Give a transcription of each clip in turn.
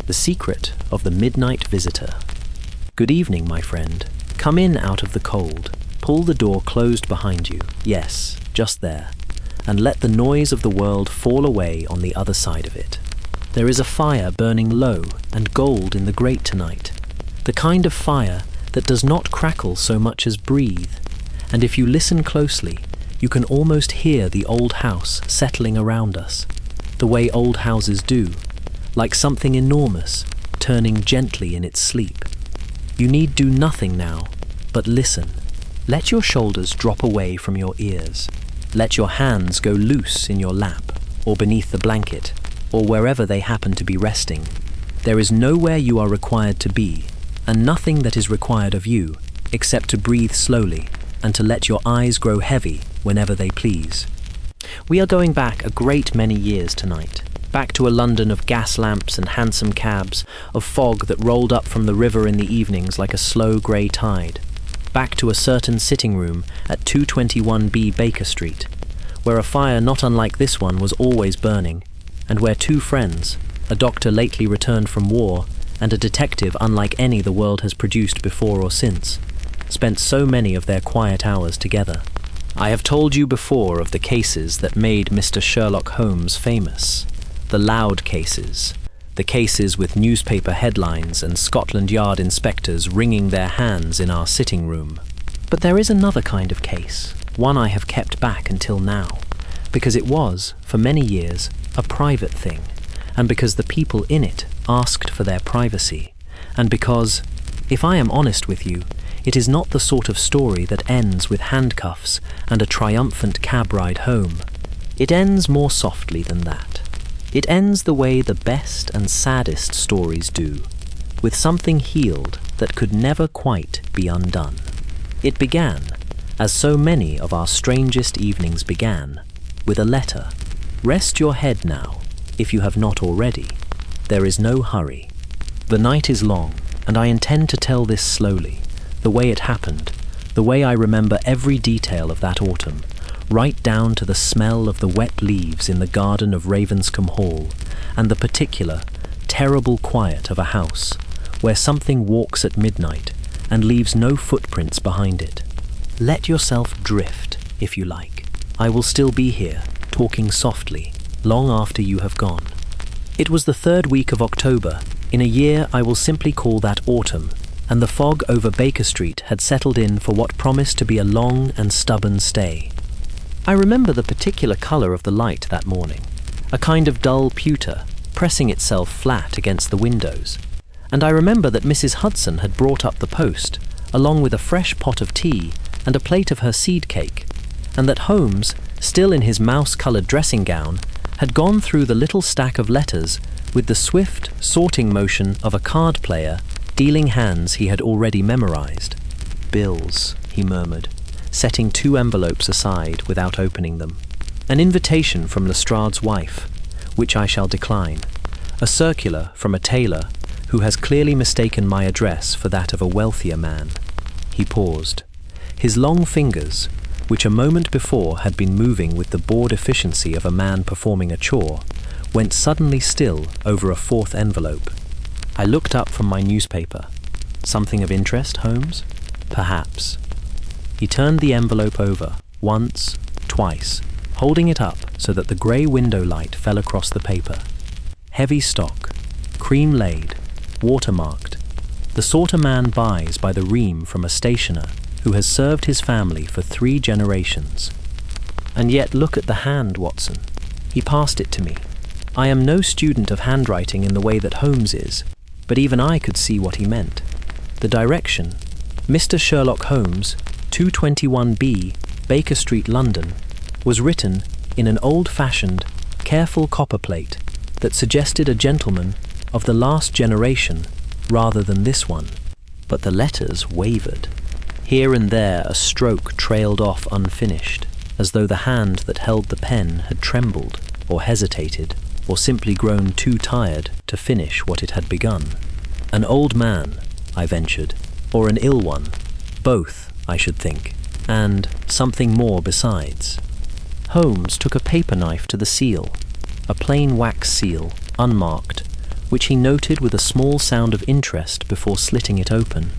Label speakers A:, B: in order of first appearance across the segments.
A: The Secret of the Midnight Visitor. Good evening, my friend. Come in out of the cold. Pull the door closed behind you. Yes, just there. And let the noise of the world fall away on the other side of it. There is a fire burning low and gold in the grate tonight. The kind of fire that does not crackle so much as breathe. And if you listen closely, you can almost hear the old house settling around us, the way old houses do, like something enormous, turning gently in its sleep. You need do nothing now, but listen. Let your shoulders drop away from your ears. Let your hands go loose in your lap, or beneath the blanket, or wherever they happen to be resting. There is nowhere you are required to be, and nothing that is required of you, except to breathe slowly, and to let your eyes grow heavy whenever they please. We are going back a great many years tonight, back to a London of gas lamps and hansom cabs, of fog that rolled up from the river in the evenings like a slow grey tide, back to a certain sitting room at 221B Baker Street, where a fire not unlike this one was always burning, and where two friends, a doctor lately returned from war, and a detective unlike any the world has produced before or since, spent so many of their quiet hours together. I have told you before of the cases that made Mr. Sherlock Holmes famous. The loud cases. The cases with newspaper headlines and Scotland Yard inspectors wringing their hands in our sitting room. But there is another kind of case, one I have kept back until now, because it was, for many years, a private thing, and because the people in it asked for their privacy, and because, if I am honest with you, it is not the sort of story that ends with handcuffs and a triumphant cab ride home. It ends more softly than that. It ends the way the best and saddest stories do, with something healed that could never quite be undone. It began, as so many of our strangest evenings began, with a letter. Rest your head now, if you have not already. There is no hurry. The night is long, and I intend to tell this slowly, the way it happened, the way I remember every detail of that autumn, right down to the smell of the wet leaves in the garden of Ravenscombe Hall, and the particular, terrible quiet of a house, where something walks at midnight and leaves no footprints behind it. Let yourself drift, if you like. I will still be here, talking softly, long after you have gone. It was the 3rd week of October, in a year I will simply call that autumn, and the fog over Baker Street had settled in for what promised to be a long and stubborn stay. I remember the particular colour of the light that morning, a kind of dull pewter, pressing itself flat against the windows. And I remember that Mrs. Hudson had brought up the post, along with a fresh pot of tea and a plate of her seed cake, and that Holmes, still in his mouse-coloured dressing gown, had gone through the little stack of letters with the swift, sorting motion of a card player dealing hands he had already memorised. "Bills," he murmured, setting 2 envelopes aside without opening them. An invitation from Lestrade's wife, which I shall decline. A circular from a tailor who has clearly mistaken my address for that of a wealthier man. He paused. His long fingers, which a moment before had been moving with the bored efficiency of a man performing a chore, went suddenly still over a 4th envelope. I looked up from my newspaper. Something of interest, Holmes? Perhaps. He turned the envelope over, once, twice, holding it up so that the grey window light fell across the paper. Heavy stock, cream-laid, watermarked, the sort a man buys by the ream from a stationer who has served his family for 3 generations. And yet look at the hand, Watson. He passed it to me. I am no student of handwriting in the way that Holmes is, but even I could see what he meant. The direction, Mr. Sherlock Holmes, 221B, Baker Street, London, was written in an old-fashioned, careful copperplate that suggested a gentleman of the last generation rather than this one. But the letters wavered. Here and there a stroke trailed off unfinished, as though the hand that held the pen had trembled, or hesitated, or simply grown too tired to finish what it had begun. An old man, I ventured, or an ill one, both, I should think, and something more besides. Holmes took a paper knife to the seal, a plain wax seal, unmarked, which he noted with a small sound of interest before slitting it open,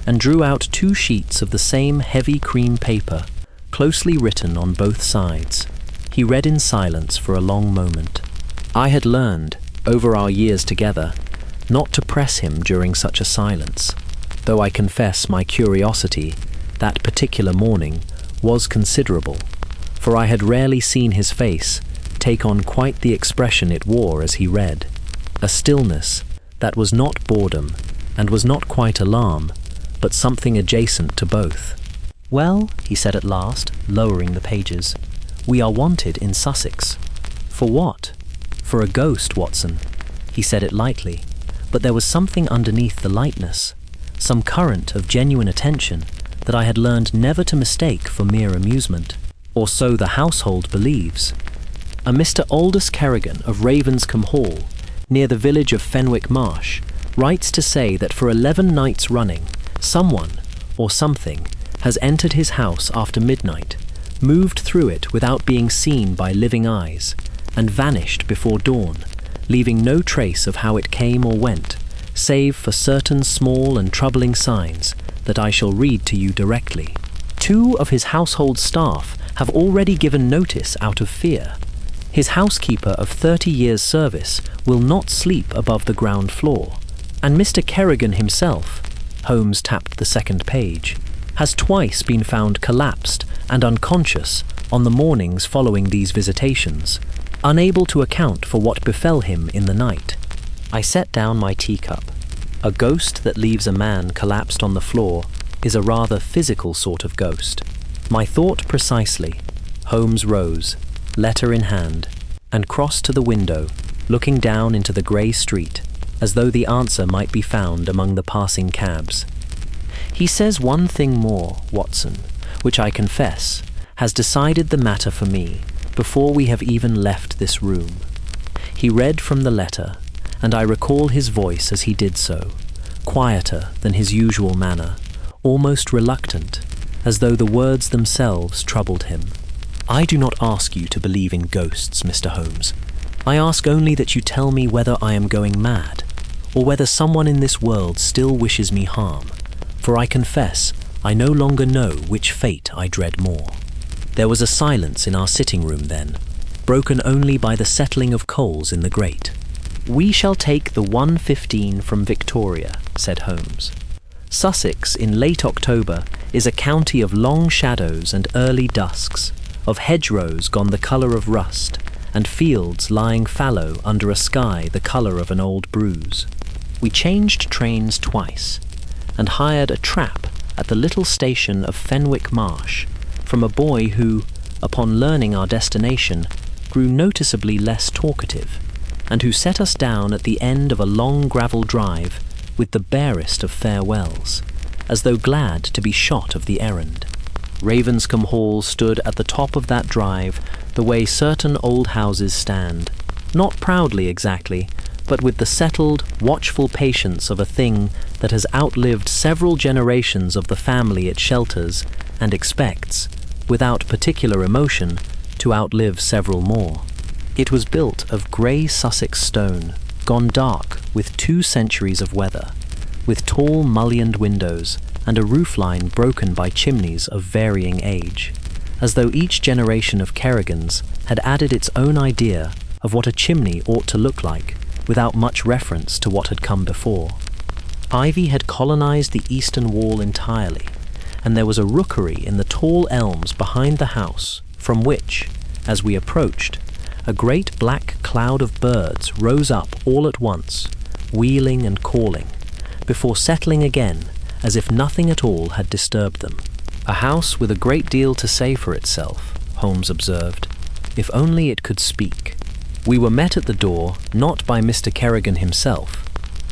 A: and drew out 2 sheets of the same heavy cream paper, closely written on both sides. He read in silence for a long moment. I had learned, over our years together, not to press him during such a silence, though I confess my curiosity, that particular morning, was considerable, for I had rarely seen his face take on quite the expression it wore as he read, a stillness that was not boredom and was not quite alarm, but something adjacent to both. "Well," he said at last, lowering the pages, "we are wanted in Sussex." "For what?" "For a ghost, Watson." He said it lightly, but there was something underneath the lightness, some current of genuine attention that I had learned never to mistake for mere amusement, or so the household believes. A Mr. Aldous Kerrigan of Ravenscombe Hall, near the village of Fenwick Marsh, writes to say that for 11 nights running, someone, or something, has entered his house after midnight, moved through it without being seen by living eyes, and vanished before dawn, leaving no trace of how it came or went, save for certain small and troubling signs that I shall read to you directly. 2 of his household staff have already given notice out of fear. His housekeeper of 30 years' service will not sleep above the ground floor, and Mr. Kerrigan himself, Holmes tapped the second page, has twice been found collapsed and unconscious on the mornings following these visitations, unable to account for what befell him in the night. I set down my teacup. A ghost that leaves a man collapsed on the floor is a rather physical sort of ghost. My thought precisely. Holmes rose, letter in hand, and crossed to the window, looking down into the grey street, as though the answer might be found among the passing cabs. He says one thing more, Watson, which I confess has decided the matter for me before we have even left this room. He read from the letter, and I recall his voice as he did so, quieter than his usual manner, almost reluctant, as though the words themselves troubled him. "I do not ask you to believe in ghosts, Mr. Holmes. I ask only that you tell me whether I am going mad, or whether someone in this world still wishes me harm, for I confess I no longer know which fate I dread more." There was a silence in our sitting room then, broken only by the settling of coals in the grate. "We shall take the 1:15 from Victoria," said Holmes. "Sussex in late October is a county of long shadows and early dusks, of hedgerows gone the colour of rust, and fields lying fallow under a sky the colour of an old bruise. We changed trains twice, and hired a trap at the little station of Fenwick Marsh from a boy who, upon learning our destination, grew noticeably less talkative, and who set us down at the end of a long gravel drive with the barest of farewells, as though glad to be shot of the errand. Ravenscombe Hall stood at the top of that drive the way certain old houses stand, not proudly exactly, but with the settled, watchful patience of a thing that has outlived several generations of the family it shelters and expects, without particular emotion, to outlive several more. It was built of grey Sussex stone, gone dark with 2 centuries of weather, with tall mullioned windows and a roofline broken by chimneys of varying age, as though each generation of Kerrigans had added its own idea of what a chimney ought to look like, without much reference to what had come before. Ivy had colonized the eastern wall entirely, and there was a rookery in the tall elms behind the house, from which, as we approached, a great black cloud of birds rose up all at once, wheeling and calling, before settling again as if nothing at all had disturbed them. "A house with a great deal to say for itself," Holmes observed, "if only it could speak." We were met at the door not by Mr. Kerrigan himself,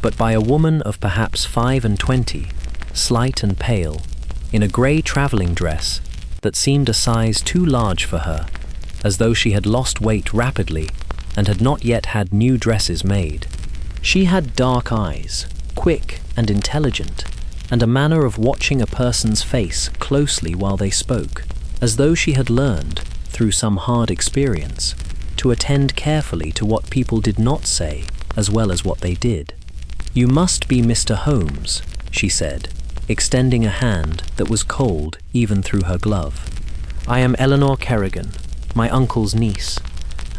A: but by a woman of perhaps 25, slight and pale, in a grey travelling dress that seemed a size too large for her, as though she had lost weight rapidly and had not yet had new dresses made. She had dark eyes, quick and intelligent, and a manner of watching a person's face closely while they spoke, as though she had learned, through some hard experience, to attend carefully to what people did not say as well as what they did. "You must be Mr. Holmes," she said, extending a hand that was cold even through her glove. "I am Eleanor Kerrigan, my uncle's niece,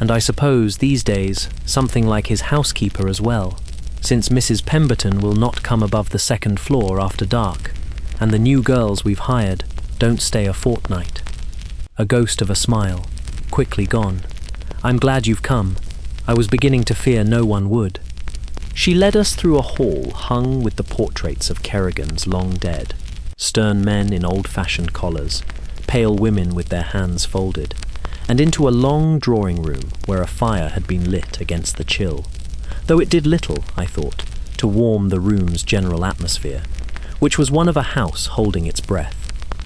A: and I suppose these days something like his housekeeper as well, since Mrs. Pemberton will not come above the second floor after dark, and the new girls we've hired don't stay a fortnight." A ghost of a smile, quickly gone. "I'm glad you've come. I was beginning to fear no one would." She led us through a hall hung with the portraits of Kerrigans long dead, stern men in old-fashioned collars, pale women with their hands folded, and into a long drawing room where a fire had been lit against the chill, though it did little, I thought, to warm the room's general atmosphere, which was one of a house holding its breath.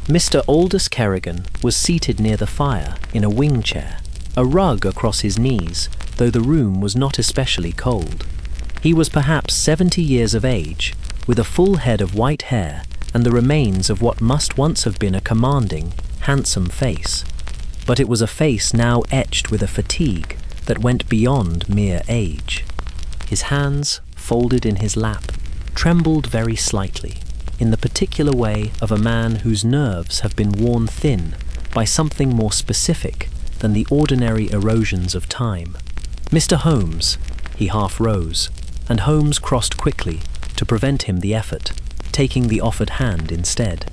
A: Mr. Aldous Kerrigan was seated near the fire in a wing chair, a rug across his knees, though the room was not especially cold. He was perhaps 70 years of age, with a full head of white hair and the remains of what must once have been a commanding, handsome face. But it was a face now etched with a fatigue that went beyond mere age. His hands, folded in his lap, trembled very slightly, in the particular way of a man whose nerves have been worn thin by something more specific than the ordinary erosions of time. "Mr. Holmes," he half rose, and Holmes crossed quickly to prevent him the effort, taking the offered hand instead.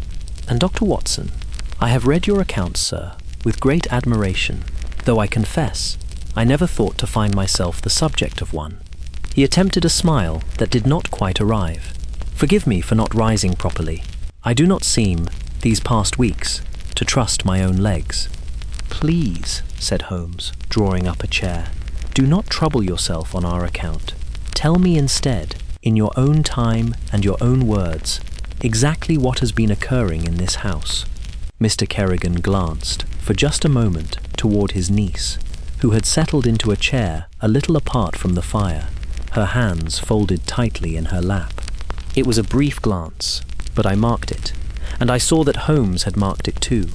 A: "And Dr. Watson, I have read your accounts, sir, with great admiration, though I confess I never thought to find myself the subject of one." He attempted a smile that did not quite arrive. "Forgive me for not rising properly. I do not seem, these past weeks, to trust my own legs." "Please," said Holmes, drawing up a chair, "do not trouble yourself on our account. Tell me instead, in your own time and your own words, exactly what has been occurring in this house." Mr. Kerrigan glanced, for just a moment, toward his niece, who had settled into a chair a little apart from the fire, her hands folded tightly in her lap. It was a brief glance, but I marked it, and I saw that Holmes had marked it too,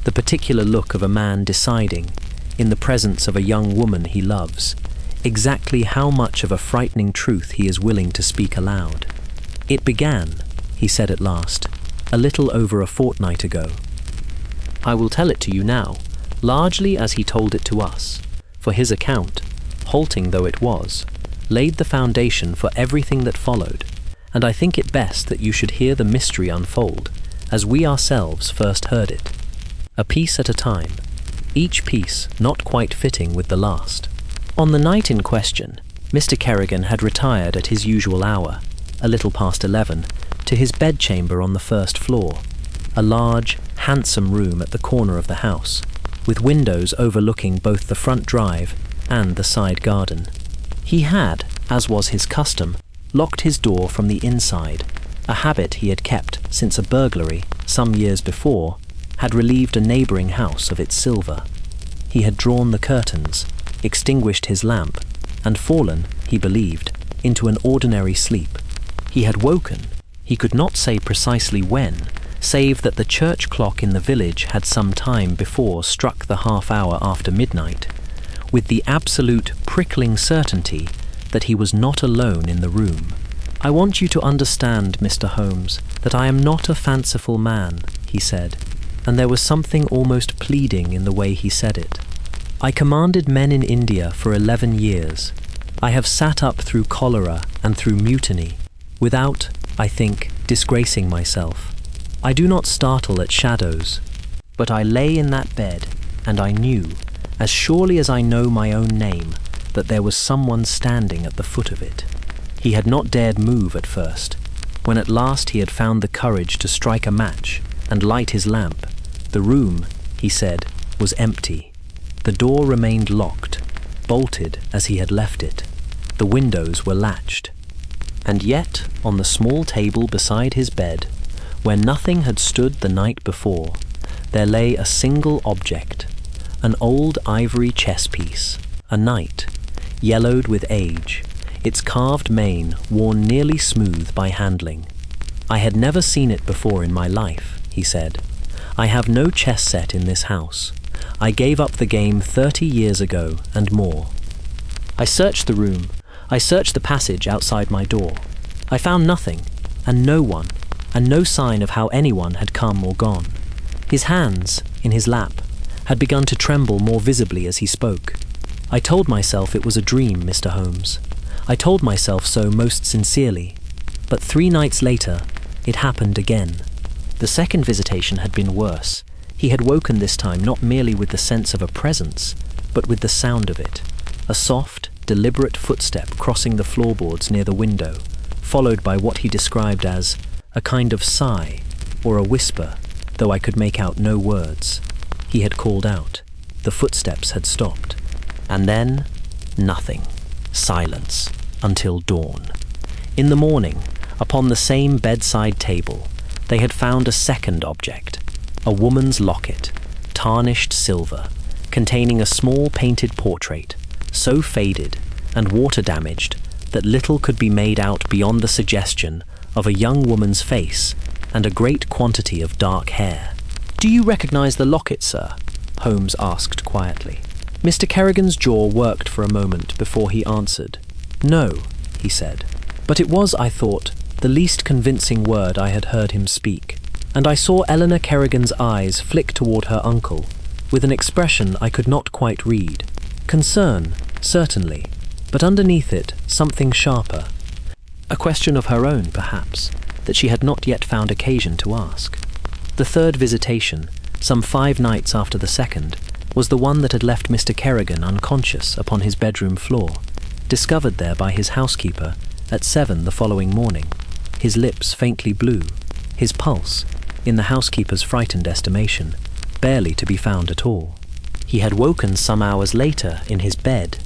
A: the particular look of a man deciding, in the presence of a young woman he loves, exactly how much of a frightening truth he is willing to speak aloud. "It began," he said at last, "a little over a fortnight ago. I will tell it to you now, largely as he told it to us, for his account, halting though it was, laid the foundation for everything that followed, and I think it best that you should hear the mystery unfold, as we ourselves first heard it, a piece at a time, each piece not quite fitting with the last. On the night in question, Mr. Kerrigan had retired at his usual hour, a little past 11, to his bedchamber on the first floor, a large, handsome room at the corner of the house, with windows overlooking both the front drive and the side garden. He had, as was his custom, locked his door from the inside, a habit he had kept since a burglary, some years before, had relieved a neighbouring house of its silver. He had drawn the curtains, extinguished his lamp, and fallen, he believed, into an ordinary sleep. He had woken, he could not say precisely when, save that the church clock in the village had some time before struck the half-hour after midnight, with the absolute prickling certainty that he was not alone in the room. "I want you to understand, Mr. Holmes, that I am not a fanciful man," he said, and there was something almost pleading in the way he said it. "I commanded men in India for 11 years. I have sat up through cholera and through mutiny, without, I think, disgracing myself. I do not startle at shadows, but I lay in that bed, and I knew, as surely as I know my own name, that there was someone standing at the foot of it. He had not dared move at first. When at last he had found the courage to strike a match and light his lamp, the room, he said, was empty. The door remained locked, bolted as he had left it. The windows were latched. And yet, on the small table beside his bed, where nothing had stood the night before, there lay a single object, an old ivory chess piece, a knight, yellowed with age, its carved mane worn nearly smooth by handling. "I had never seen it before in my life," he said. "I have no chess set in this house. I gave up the game 30 years ago and more." I searched the room, I searched the passage outside my door. I found nothing, and no one, and no sign of how anyone had come or gone. His hands, in his lap, had begun to tremble more visibly as he spoke. I told myself it was a dream, Mr. Holmes. I told myself so most sincerely. But 3 nights later, it happened again. The second visitation had been worse. He had woken this time not merely with the sense of a presence, but with the sound of it. A soft, deliberate footstep crossing the floorboards near the window, followed by what he described as a kind of sigh or a whisper, though I could make out no words. He had called out. The footsteps had stopped. And then, nothing. Silence until dawn. In the morning, upon the same bedside table, they had found a second object, a woman's locket, tarnished silver, containing a small painted portrait, so faded and water-damaged that little could be made out beyond the suggestion of a young woman's face and a great quantity of dark hair. "Do you recognize the locket, sir?" Holmes asked quietly. Mr. Kerrigan's jaw worked for a moment before he answered. "No," he said. But it was, I thought, the least convincing word I had heard him speak, and I saw Eleanor Kerrigan's eyes flick toward her uncle, with an expression I could not quite read. Concern, certainly, but underneath it something sharper. A question of her own, perhaps, that she had not yet found occasion to ask. The third visitation, some 5 nights after the second, was the one that had left Mr. Kerrigan unconscious upon his bedroom floor, discovered there by his housekeeper at 7 the following morning, his lips faintly blue, his pulse, in the housekeeper's frightened estimation, barely to be found at all. He had woken some hours later in his bed,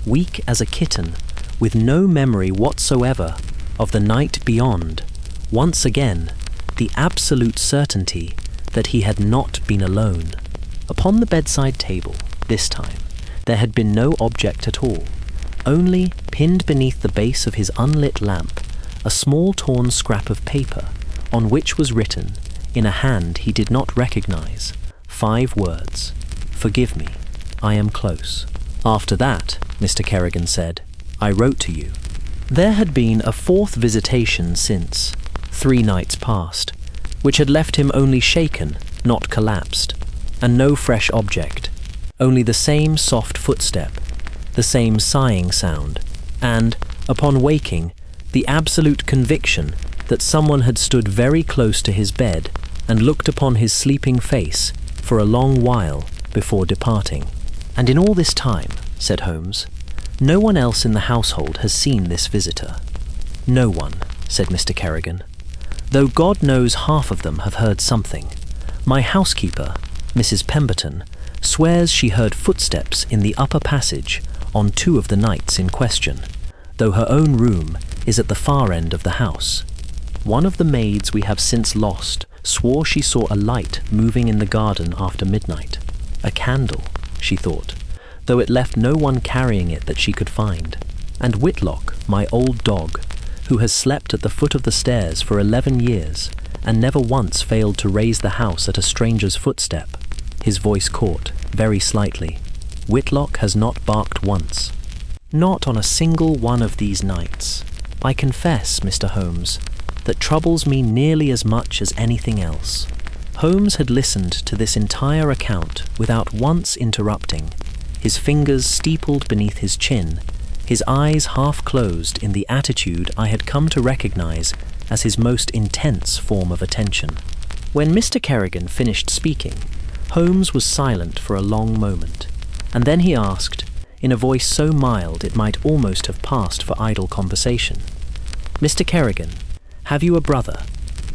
A: weak as a kitten, with no memory whatsoever of the night beyond. Once again, the absolute certainty that he had not been alone. Upon the bedside table, this time, there had been no object at all, only, pinned beneath the base of his unlit lamp, a small torn scrap of paper, on which was written, in a hand he did not recognize, 5 words: "Forgive me, I am close." After that, Mr. Kerrigan said, I wrote to you. There had been a 4th visitation since, 3 nights past, which had left him only shaken, not collapsed, and no fresh object, only the same soft footstep, the same sighing sound, and, upon waking, the absolute conviction that someone had stood very close to his bed and looked upon his sleeping face for a long while before departing. "And in all this time," said Holmes, "no one else in the household has seen this visitor." "No one," said Mr. Kerrigan, "though God knows half of them have heard something. My housekeeper, Mrs. Pemberton, swears she heard footsteps in the upper passage on 2 of the nights in question, though her own room is at the far end of the house. One of the maids we have since lost swore she saw a light moving in the garden after midnight. A candle, she thought, though it left no one carrying it that she could find. And Whitlock, my old dog, who has slept at the foot of the stairs for 11 years and never once failed to raise the house at a stranger's footstep." His voice caught, very slightly. "Whitlock has not barked once. Not on a single one of these nights. I confess, Mr. Holmes, that troubles me nearly as much as anything else." Holmes had listened to this entire account without once interrupting, his fingers steepled beneath his chin, his eyes half closed in the attitude I had come to recognize as his most intense form of attention. When Mr. Kerrigan finished speaking, Holmes was silent for a long moment, and then he asked, in a voice so mild it might almost have passed for idle conversation, "Mr. Kerrigan, have you a brother?"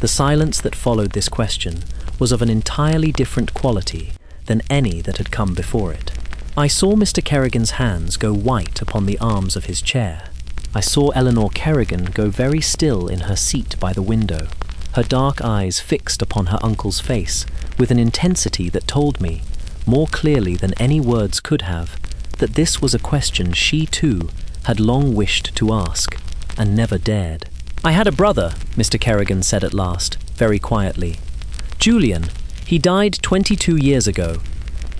A: The silence that followed this question was of an entirely different quality than any that had come before it. I saw Mr. Kerrigan's hands go white upon the arms of his chair. I saw Eleanor Kerrigan go very still in her seat by the window, her dark eyes fixed upon her uncle's face with an intensity that told me, more clearly than any words could have, that this was a question she too had long wished to ask, and never dared. "I had a brother," Mr. Kerrigan said at last, very quietly. "Julian. He died 22 years ago.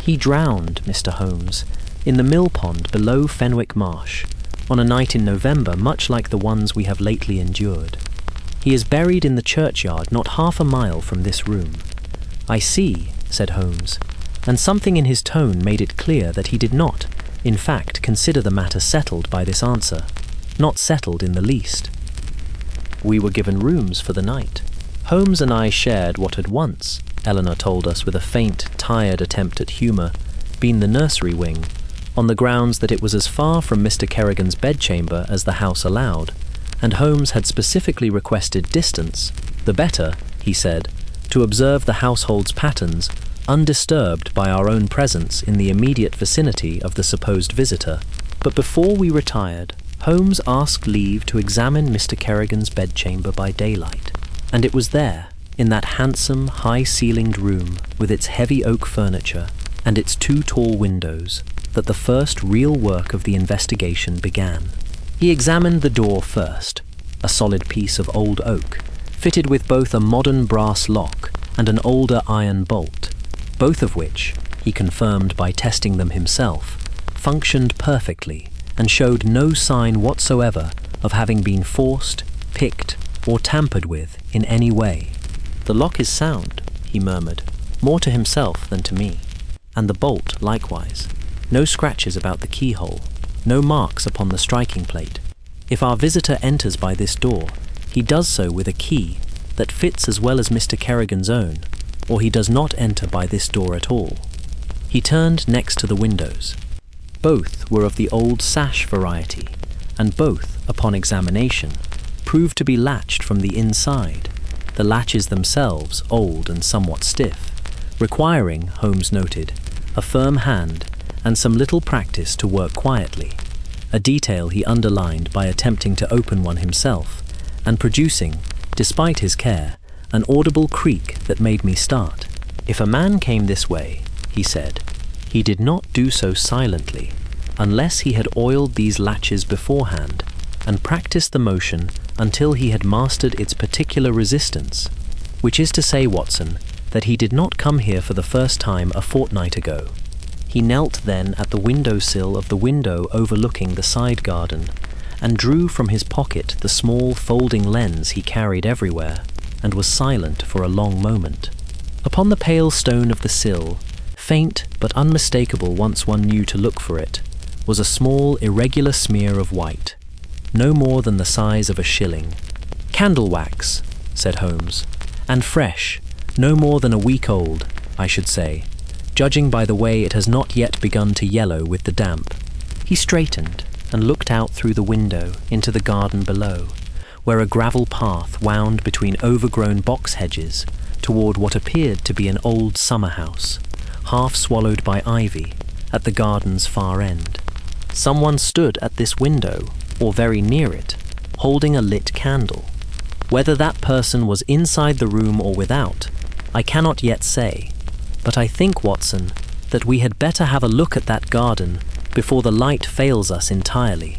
A: He drowned, Mr. Holmes, in the mill pond below Fenwick Marsh, on a night in November much like the ones we have lately endured. He is buried in the churchyard not half a mile from this room." "I see," said Holmes, and something in his tone made it clear that he did not, in fact, consider the matter settled by this answer. Not settled in the least. "We were given rooms for the night. Holmes and I shared what had once," Eleanor told us with a faint, tired attempt at humour, "been the nursery wing, on the grounds that it was as far from Mr. Kerrigan's bedchamber as the house allowed, and Holmes had specifically requested distance, the better, he said, to observe the household's patterns, undisturbed by our own presence in the immediate vicinity of the supposed visitor. But before we retired, Holmes asked leave to examine Mr. Kerrigan's bedchamber by daylight, and it was there, in that handsome, high-ceilinged room with its heavy oak furniture and its 2 tall windows, that the first real work of the investigation began. He examined the door first, a solid piece of old oak, fitted with both a modern brass lock and an older iron bolt, both of which, he confirmed by testing them himself, functioned perfectly and showed no sign whatsoever of having been forced, picked, or tampered with in any way. "The lock is sound," he murmured, more to himself than to me, "and the bolt likewise. No scratches about the keyhole, no marks upon the striking plate. If our visitor enters by this door, he does so with a key that fits as well as Mr. Kerrigan's own, or he does not enter by this door at all." He turned next to the windows. Both were of the old sash variety, and both, upon examination, proved to be latched from the inside, the latches themselves old and somewhat stiff, requiring, Holmes noted, a firm hand and some little practice to work quietly, a detail he underlined by attempting to open one himself, and producing, despite his care, an audible creak that made me start. "If a man came this way," he said, "he did not do so silently, unless he had oiled these latches beforehand, and practiced the motion until he had mastered its particular resistance, which is to say, Watson, that he did not come here for the first time a fortnight ago. He knelt then at the window-sill of the window overlooking the side garden, and drew from his pocket the small folding lens he carried everywhere, and was silent for a long moment. Upon the pale stone of the sill, faint but unmistakable once one knew to look for it, was a small irregular smear of white, no more than the size of a shilling. "Candle wax," said Holmes, "and fresh, no more than a week old, I should say, judging by the way it has not yet begun to yellow with the damp." He straightened and looked out through the window into the garden below, where a gravel path wound between overgrown box hedges toward what appeared to be an old summerhouse, half swallowed by ivy, at the garden's far end. Someone stood at this window, or very near it, holding a lit candle. Whether that person was inside the room or without, I cannot yet say, but I think, Watson, that we had better have a look at that garden before the light fails us entirely.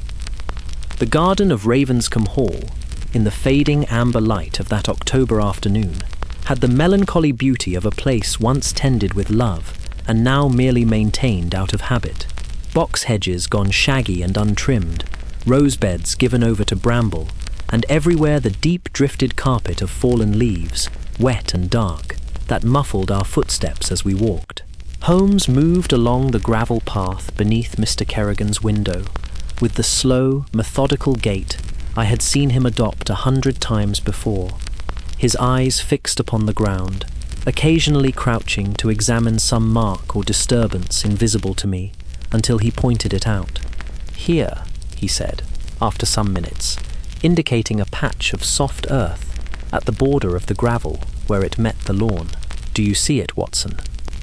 A: The garden of Ravenscombe Hall, in the fading amber light of that October afternoon, had the melancholy beauty of a place once tended with love and now merely maintained out of habit. Box hedges gone shaggy and untrimmed, rose beds given over to bramble, and everywhere the deep drifted carpet of fallen leaves, wet and dark, that muffled our footsteps as we walked. Holmes moved along the gravel path beneath Mr. Kerrigan's window, with the slow, methodical gait I had seen him adopt 100 times before, his eyes fixed upon the ground, occasionally crouching to examine some mark or disturbance invisible to me, until he pointed it out. "Here," he said, after some minutes, indicating a patch of soft earth at the border of the gravel where it met the lawn. "Do you see it, Watson?"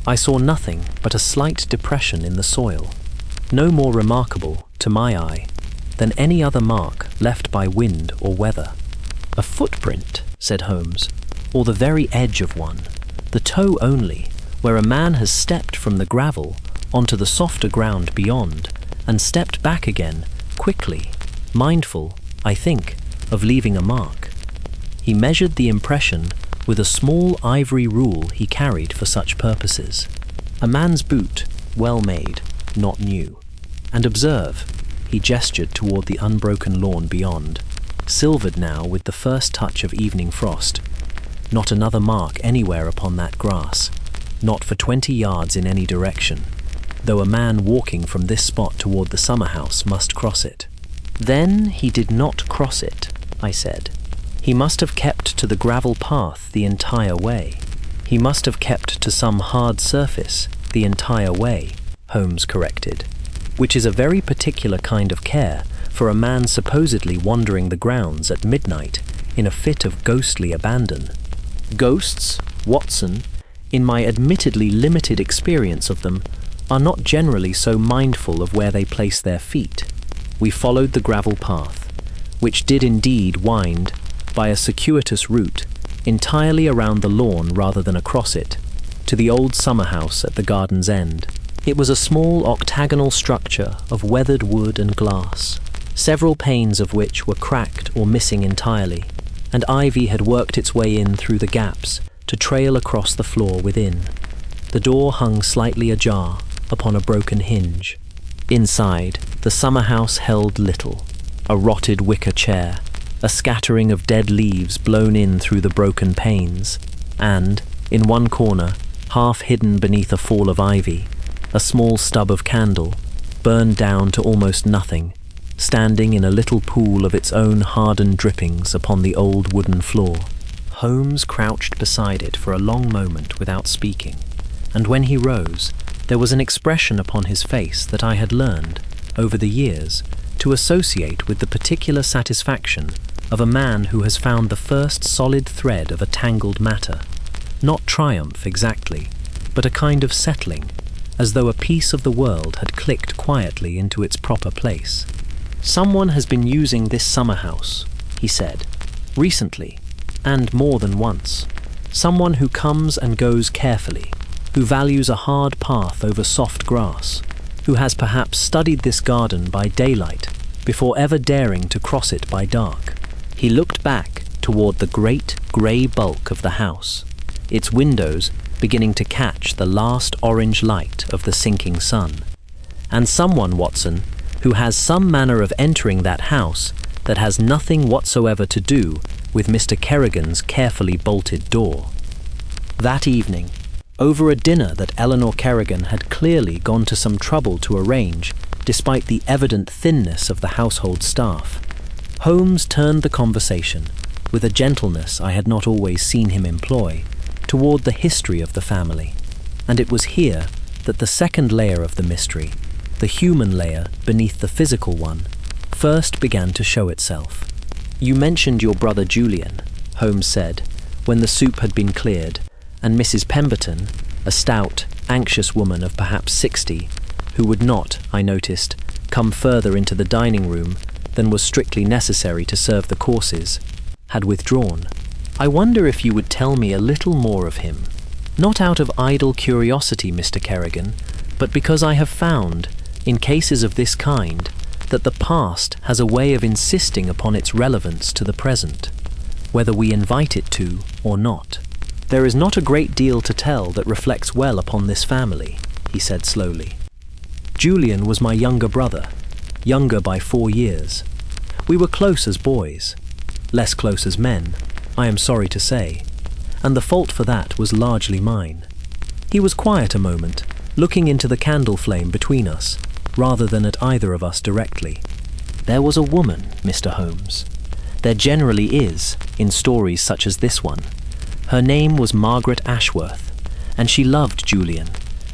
A: I saw nothing but a slight depression in the soil, no more remarkable, to my eye, than any other mark left by wind or weather. "A footprint," said Holmes, "or the very edge of one, the toe only, where a man has stepped from the gravel onto the softer ground beyond, and stepped back again, quickly, mindful, I think, of leaving a mark." He measured the impression with a small ivory rule he carried for such purposes. "A man's boot, well made, not new. And observe, He gestured toward the unbroken lawn beyond, silvered now with the first touch of evening frost. Not another mark anywhere upon that grass, not for 20 yards in any direction, though a man walking from this spot toward the summerhouse must cross it. Then he did not cross it, I said. He must have kept to the gravel path the entire way. He must have kept to some hard surface the entire way, Holmes corrected, which is a very particular kind of care for a man supposedly wandering the grounds at midnight in a fit of ghostly abandon. Ghosts, Watson, in my admittedly limited experience of them, are not generally so mindful of where they place their feet. We followed the gravel path, which did indeed wind by a circuitous route entirely around the lawn rather than across it, to the old summerhouse at the garden's end. It was a small octagonal structure of weathered wood and glass, several panes of which were cracked or missing entirely, and ivy had worked its way in through the gaps to trail across the floor within. The door hung slightly ajar upon a broken hinge. Inside, the summerhouse held little: a rotted wicker chair, a scattering of dead leaves blown in through the broken panes, and, in one corner, half hidden beneath a fall of ivy, a small stub of candle, burned down to almost nothing, standing in a little pool of its own hardened drippings upon the old wooden floor. Holmes crouched beside it for a long moment without speaking, and when he rose, there was an expression upon his face that I had learned, over the years, to associate with the particular satisfaction of a man who has found the first solid thread of a tangled matter. Not triumph exactly, but a kind of settling, as though a piece of the world had clicked quietly into its proper place. "Someone has been using this summerhouse," he said, "recently, and more than once. Someone who comes and goes carefully, who values a hard path over soft grass, who has perhaps studied this garden by daylight before ever daring to cross it by dark." He looked back toward the great grey bulk of the house, its windows beginning to catch the last orange light of the sinking sun. "And someone, Watson, who has some manner of entering that house that has nothing whatsoever to do with Mr. Kerrigan's carefully bolted door." That evening, over a dinner that Eleanor Kerrigan had clearly gone to some trouble to arrange, despite the evident thinness of the household staff, Holmes turned the conversation, with a gentleness I had not always seen him employ, toward the history of the family, and it was here that the second layer of the mystery, the human layer beneath the physical one, first began to show itself. "You mentioned your brother Julian," Holmes said, when the soup had been cleared, and Mrs. Pemberton, a stout, anxious woman of perhaps 60, who would not, I noticed, come further into the dining room than was strictly necessary to serve the courses, had withdrawn. "I wonder if you would tell me a little more of him. Not out of idle curiosity, Mr. Kerrigan, but because I have found, in cases of this kind, that the past has a way of insisting upon its relevance to the present, whether we invite it to or not. There is not a great deal to tell that reflects well upon this family," he said slowly. "Julian was my younger brother, younger by 4 years. We were close as boys, less close as men, I am sorry to say, and the fault for that was largely mine. He was quiet a moment, looking into the candle flame between us, rather than at either of us directly. There was a woman, Mr. Holmes. There generally is, in stories such as this one. Her name was Margaret Ashworth, and she loved Julian,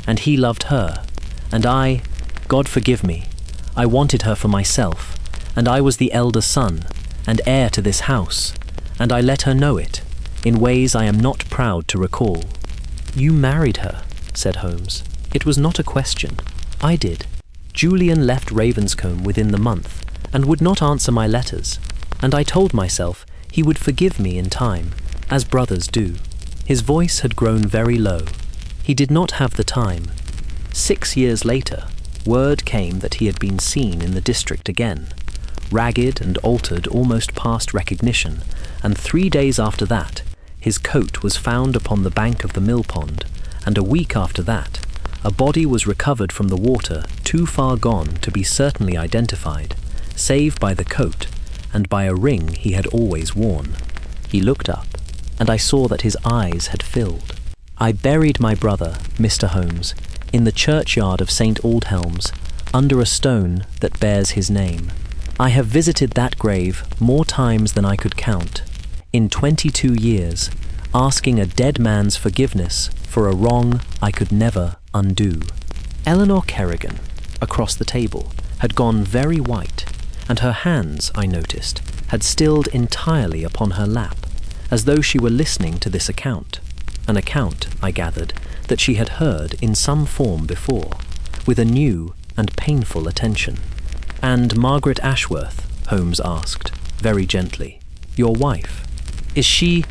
A: and he loved her, and I, God forgive me, I wanted her for myself, and I was the elder son, and heir to this house, and I let her know it, in ways I am not proud to recall." "You married her," said Holmes. "It was not a question. I did. Julian left Ravenscombe within the month, and would not answer my letters, and I told myself he would forgive me in time, as brothers do." His voice had grown very low. He did not have the time. 6 years later, word came that he had been seen in the district again, ragged and altered almost past recognition, and 3 days after that, his coat was found upon the bank of the mill pond, and a week after that, a body was recovered from the water too far gone to be certainly identified, save by the coat and by a ring he had always worn. He looked up, and I saw that his eyes had filled. I buried my brother, Mr. Holmes, in the churchyard of St. Aldhelms, under a stone that bears his name. I have visited that grave more times than I could count, in 22 years, asking a dead man's forgiveness for a wrong I could never undo. Eleanor Kerrigan, across the table, had gone very white, and her hands, I noticed, had stilled entirely upon her lap, as though she were listening to this account. An account, I gathered, that she had heard in some form before, with a new and painful attention. "And Margaret Ashworth?" Holmes asked, very gently. "Your wife? Is she—"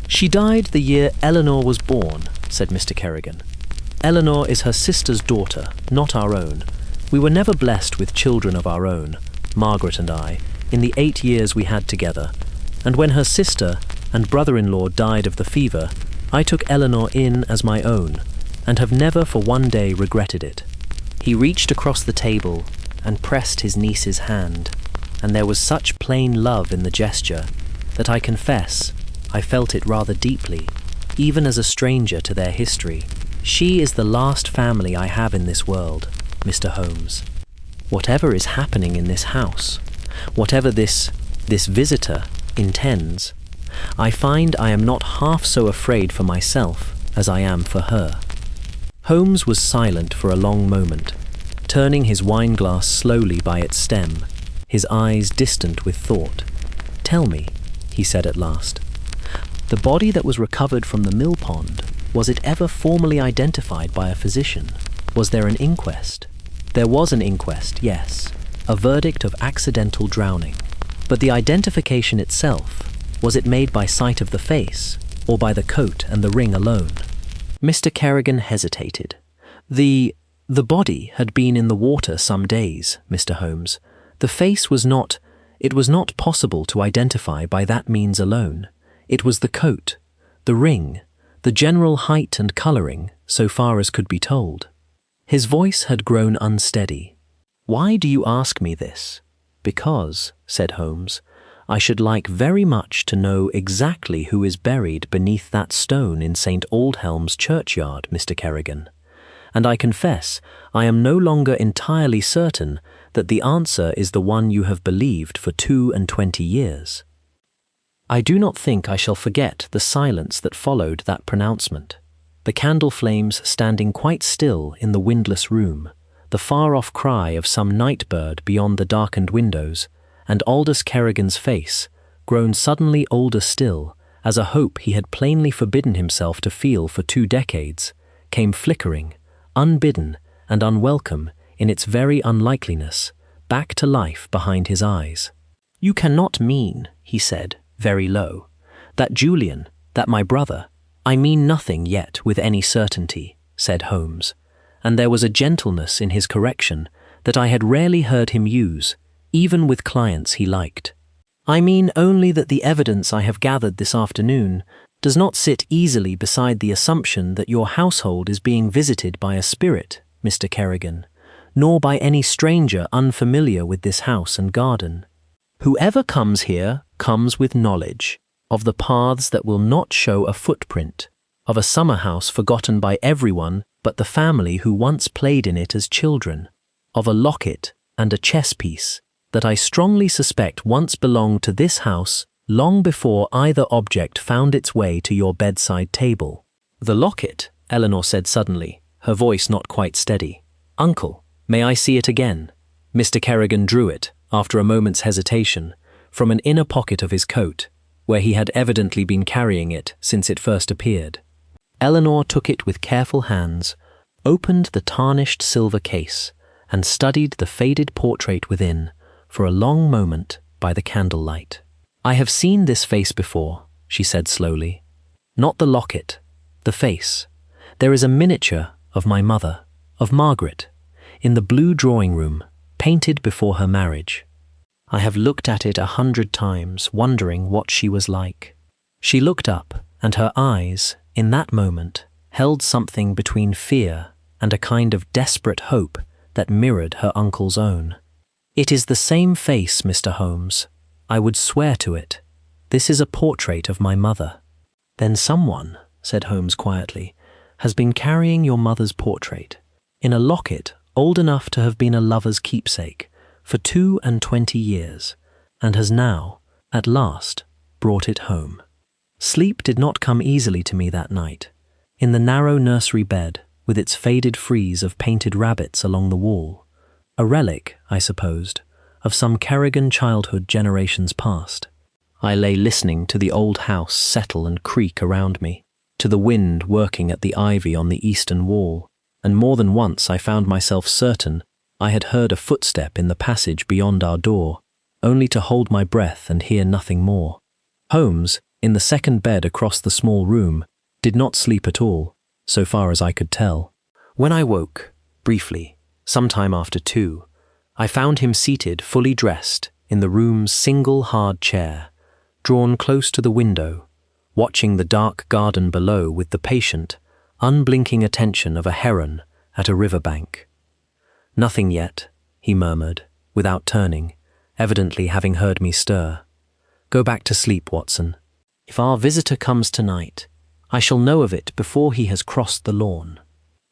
A: "She died the year Eleanor was born," said Mr. Kerrigan. "Eleanor is her sister's daughter, not our own. We were never blessed with children of our own, Margaret and I, in the 8 years we had together, and when her sister and brother-in-law died of the fever, I took Eleanor in as my own, and have never for one day regretted it." He reached across the table and pressed his niece's hand, and there was such plain love in the gesture that I confess I felt it rather deeply, even as a stranger to their history. "She is the last family I have in this world, Mr. Holmes. Whatever is happening in this house, whatever this visitor intends, I find I am not half so afraid for myself as I am for her." Holmes was silent for a long moment, turning his wineglass slowly by its stem, his eyes distant with thought. "Tell me," he said at last, "the body that was recovered from the mill pond, was it ever formally identified by a physician? Was there an inquest?" "There was an inquest, yes, a verdict of accidental drowning. But the identification itself, was it made by sight of the face, or by the coat and the ring alone?" Mr. Kerrigan hesitated. The body had been in the water some days, Mr. Holmes. The face was not— it was not possible to identify by that means alone. It was the coat, the ring, the general height and colouring, so far as could be told. His voice had grown unsteady. "Why do you ask me this?" "Because," said Holmes, "I should like very much to know exactly who is buried beneath that stone in St. Aldhelms churchyard, Mr. Kerrigan. And I confess I am no longer entirely certain that the answer is the one you have believed for 22 years." I do not think I shall forget the silence that followed that pronouncement, the candle flames standing quite still in the windless room, the far-off cry of some night bird beyond the darkened windows, and Aldous Kerrigan's face, grown suddenly older still, as a hope he had plainly forbidden himself to feel for 2 decades, came flickering, unbidden and unwelcome in its very unlikeliness, back to life behind his eyes. "You cannot mean," he said, very low, "that Julian, that my brother—" "I mean nothing yet with any certainty," said Holmes, and there was a gentleness in his correction that I had rarely heard him use, even with clients he liked. "I mean only that the evidence I have gathered this afternoon does not sit easily beside the assumption that your household is being visited by a spirit, Mr. Kerrigan, nor by any stranger unfamiliar with this house and garden. Whoever comes here comes with knowledge of the paths that will not show a footprint, of a summerhouse forgotten by everyone but the family who once played in it as children, of a locket and a chess piece that I strongly suspect once belonged to this house long before either object found its way to your bedside table." "The locket," Eleanor said suddenly, her voice not quite steady. "Uncle, may I see it again?" Mr. Kerrigan drew it, after a moment's hesitation, from an inner pocket of his coat, where he had evidently been carrying it since it first appeared. Eleanor took it with careful hands, opened the tarnished silver case, and studied the faded portrait within for a long moment by the candlelight. "I have seen this face before," she said slowly. "Not the locket, the face. There is a miniature of my mother, of Margaret, in the blue drawing-room, painted before her marriage. I have looked at it 100 times, wondering what she was like." She looked up, and her eyes, in that moment, held something between fear and a kind of desperate hope that mirrored her uncle's own. "It is the same face, Mr. Holmes. I would swear to it. This is a portrait of my mother." "Then someone," said Holmes quietly, "has been carrying your mother's portrait, in a locket old enough to have been a lover's keepsake, for 22 years, and has now, at last, brought it home." Sleep did not come easily to me that night. In the narrow nursery bed, with its faded frieze of painted rabbits along the wall, a relic, I supposed, of some Kerrigan childhood generations past, I lay listening to the old house settle and creak around me, to the wind working at the ivy on the eastern wall, and more than once I found myself certain I had heard a footstep in the passage beyond our door, only to hold my breath and hear nothing more. Holmes, in the second bed across the small room, did not sleep at all, so far as I could tell. When I woke, briefly, sometime after 2, I found him seated, fully dressed, in the room's single hard chair, drawn close to the window, watching the dark garden below with the patient, unblinking attention of a heron at a riverbank. "Nothing yet," he murmured, without turning, evidently having heard me stir. "Go back to sleep, Watson. If our visitor comes tonight, I shall know of it before he has crossed the lawn."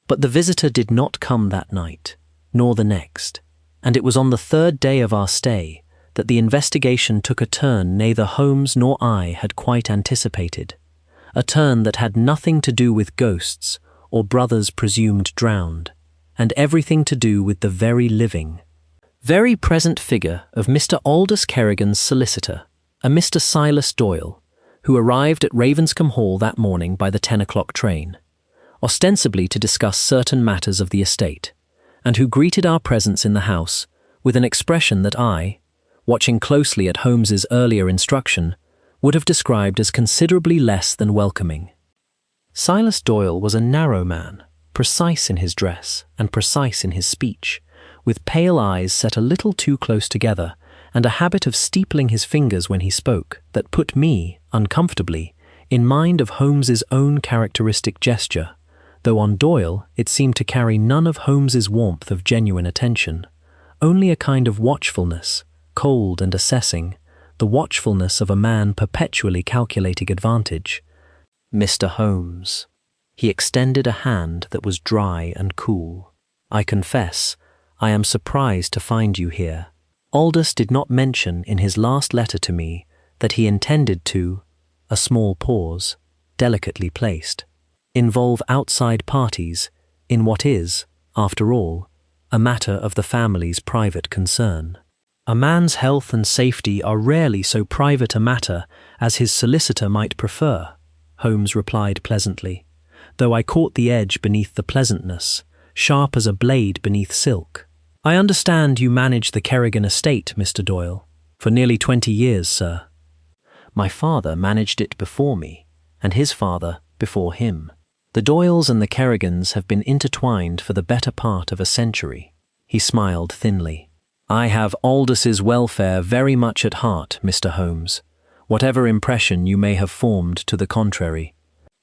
A: But the visitor did not come that night, nor the next, and it was on the 3rd day of our stay that the investigation took a turn neither Holmes nor I had quite anticipated, a turn that had nothing to do with ghosts or brothers presumed drowned, and everything to do with the very living, very present figure of Mr. Aldous Kerrigan's solicitor, a Mr. Silas Doyle, who arrived at Ravenscombe Hall that morning by the 10 o'clock train, ostensibly to discuss certain matters of the estate, and who greeted our presence in the house with an expression that I, watching closely at Holmes's earlier instruction, would have described as considerably less than welcoming. Silas Doyle was a narrow man, precise in his dress and precise in his speech, with pale eyes set a little too close together and a habit of steepling his fingers when he spoke that put me, uncomfortably, in mind of Holmes's own characteristic gesture, though on Doyle it seemed to carry none of Holmes's warmth of genuine attention, only a kind of watchfulness, cold and assessing, the watchfulness of a man perpetually calculating advantage. "Mr. Holmes." He extended a hand that was dry and cool. "I confess, I am surprised to find you here. Aldous did not mention in his last letter to me that he intended to," a small pause, delicately placed, "involve outside parties in what is, after all, a matter of the family's private concern." "A man's health and safety are rarely so private a matter as his solicitor might prefer," Holmes replied pleasantly, though I caught the edge beneath the pleasantness, sharp as a blade beneath silk. "I understand you manage the Kerrigan estate, Mr. Doyle." "For nearly 20 years, sir. My father managed it before me, and his father before him. The Doyles and the Kerrigans have been intertwined for the better part of a century." He smiled thinly. "I have Aldous's welfare very much at heart, Mr. Holmes, whatever impression you may have formed to the contrary.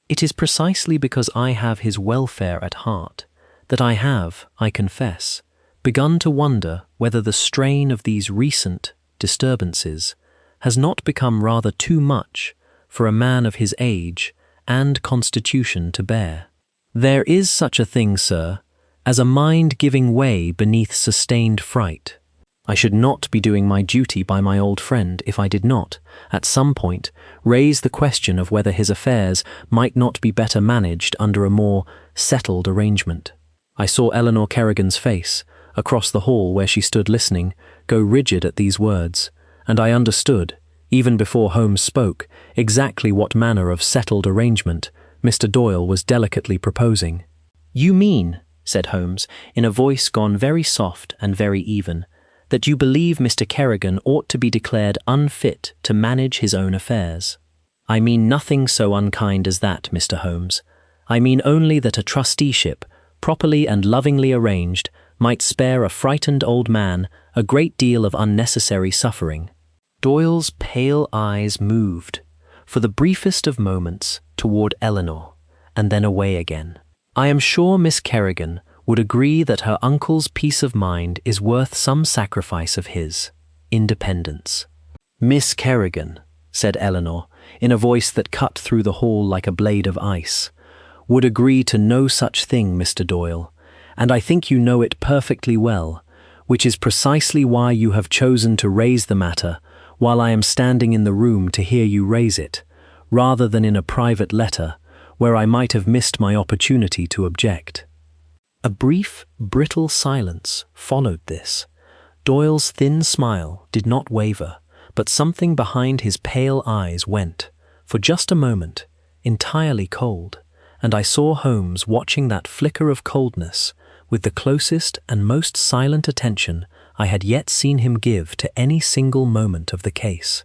A: It is precisely because I have his welfare at heart that I have, I confess, begun to wonder whether the strain of these recent disturbances has not become rather too much for a man of his age and constitution to bear. There is such a thing, sir, as a mind giving way beneath sustained fright. I should not be doing my duty by my old friend if I did not, at some point, raise the question of whether his affairs might not be better managed under a more settled arrangement. I saw Eleanor Kerrigan's face, across the hall where she stood listening, go rigid at these words, and I understood, even before Holmes spoke, exactly what manner of settled arrangement Mr. Doyle was delicately proposing. "You mean," said Holmes, in a voice gone very soft and very even, "that you believe Mr. Kerrigan ought to be declared unfit to manage his own affairs." "I mean nothing so unkind as that, Mr. Holmes. I mean only that a trusteeship, properly and lovingly arranged, might spare a frightened old man a great deal of unnecessary suffering." Doyle's pale eyes moved, for the briefest of moments, toward Eleanor, and then away again. "I am sure Miss Kerrigan would agree that her uncle's peace of mind is worth some sacrifice of his independence. "Miss Kerrigan," said Eleanor, in a voice that cut through the hall like a blade of ice, "would agree to no such thing, Mr. Doyle, and I think you know it perfectly well, which is precisely why you have chosen to raise the matter while I am standing in the room to hear you raise it, rather than in a private letter, where I might have missed my opportunity to object." A brief, brittle silence followed this. Doyle's thin smile did not waver, but something behind his pale eyes went, for just a moment, entirely cold, and I saw Holmes watching that flicker of coldness with the closest and most silent attention I had yet seen him give to any single moment of the case.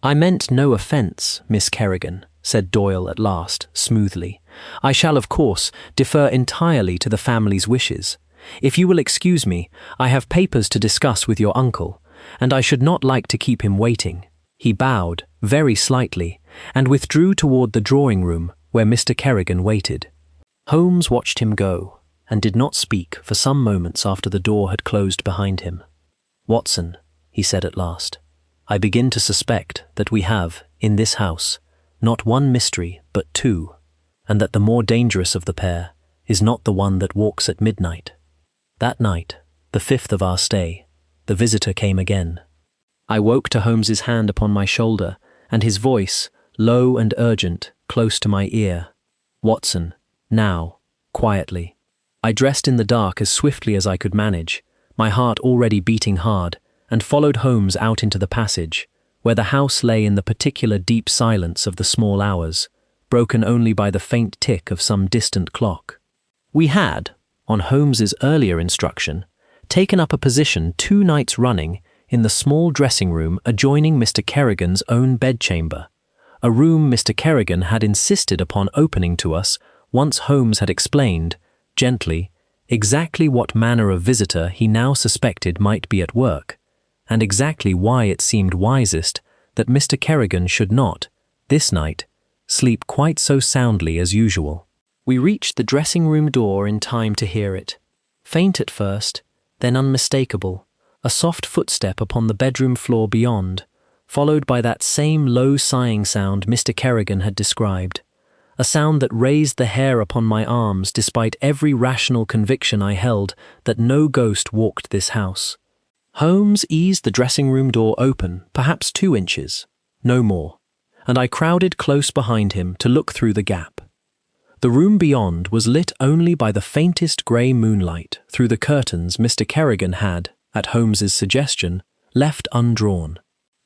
A: "I meant no offence, Miss Kerrigan," said Doyle at last, smoothly. "I shall, of course, defer entirely to the family's wishes. If you will excuse me, I have papers to discuss with your uncle, and I should not like to keep him waiting." He bowed, very slightly, and withdrew toward the drawing-room where Mr. Kerrigan waited. Holmes watched him go, and did not speak for some moments after the door had closed behind him. "Watson," he said at last, "I begin to suspect that we have, in this house, not one mystery but two, and that the more dangerous of the pair is not the one that walks at midnight." That night, the 5th of our stay, the visitor came again. I woke to Holmes's hand upon my shoulder, and his voice, low and urgent, close to my ear. "Watson, now," quietly. I dressed in the dark as swiftly as I could manage, my heart already beating hard, and followed Holmes out into the passage, where the house lay in the particular deep silence of the small hours, broken only by the faint tick of some distant clock. We had, on Holmes's earlier instruction, taken up a position 2 nights running in the small dressing room adjoining Mr. Kerrigan's own bedchamber, a room Mr. Kerrigan had insisted upon opening to us once Holmes had explained, gently, exactly what manner of visitor he now suspected might be at work, and exactly why it seemed wisest that Mr. Kerrigan should not, this night, sleep quite so soundly as usual. We reached the dressing-room door in time to hear it. Faint at first, then unmistakable, a soft footstep upon the bedroom floor beyond, followed by that same low sighing sound Mr. Kerrigan had described, a sound that raised the hair upon my arms despite every rational conviction I held that no ghost walked this house. Holmes eased the dressing-room door open, perhaps 2 inches, no more, and I crowded close behind him to look through the gap. The room beyond was lit only by the faintest grey moonlight through the curtains Mr. Kerrigan had, at Holmes's suggestion, left undrawn.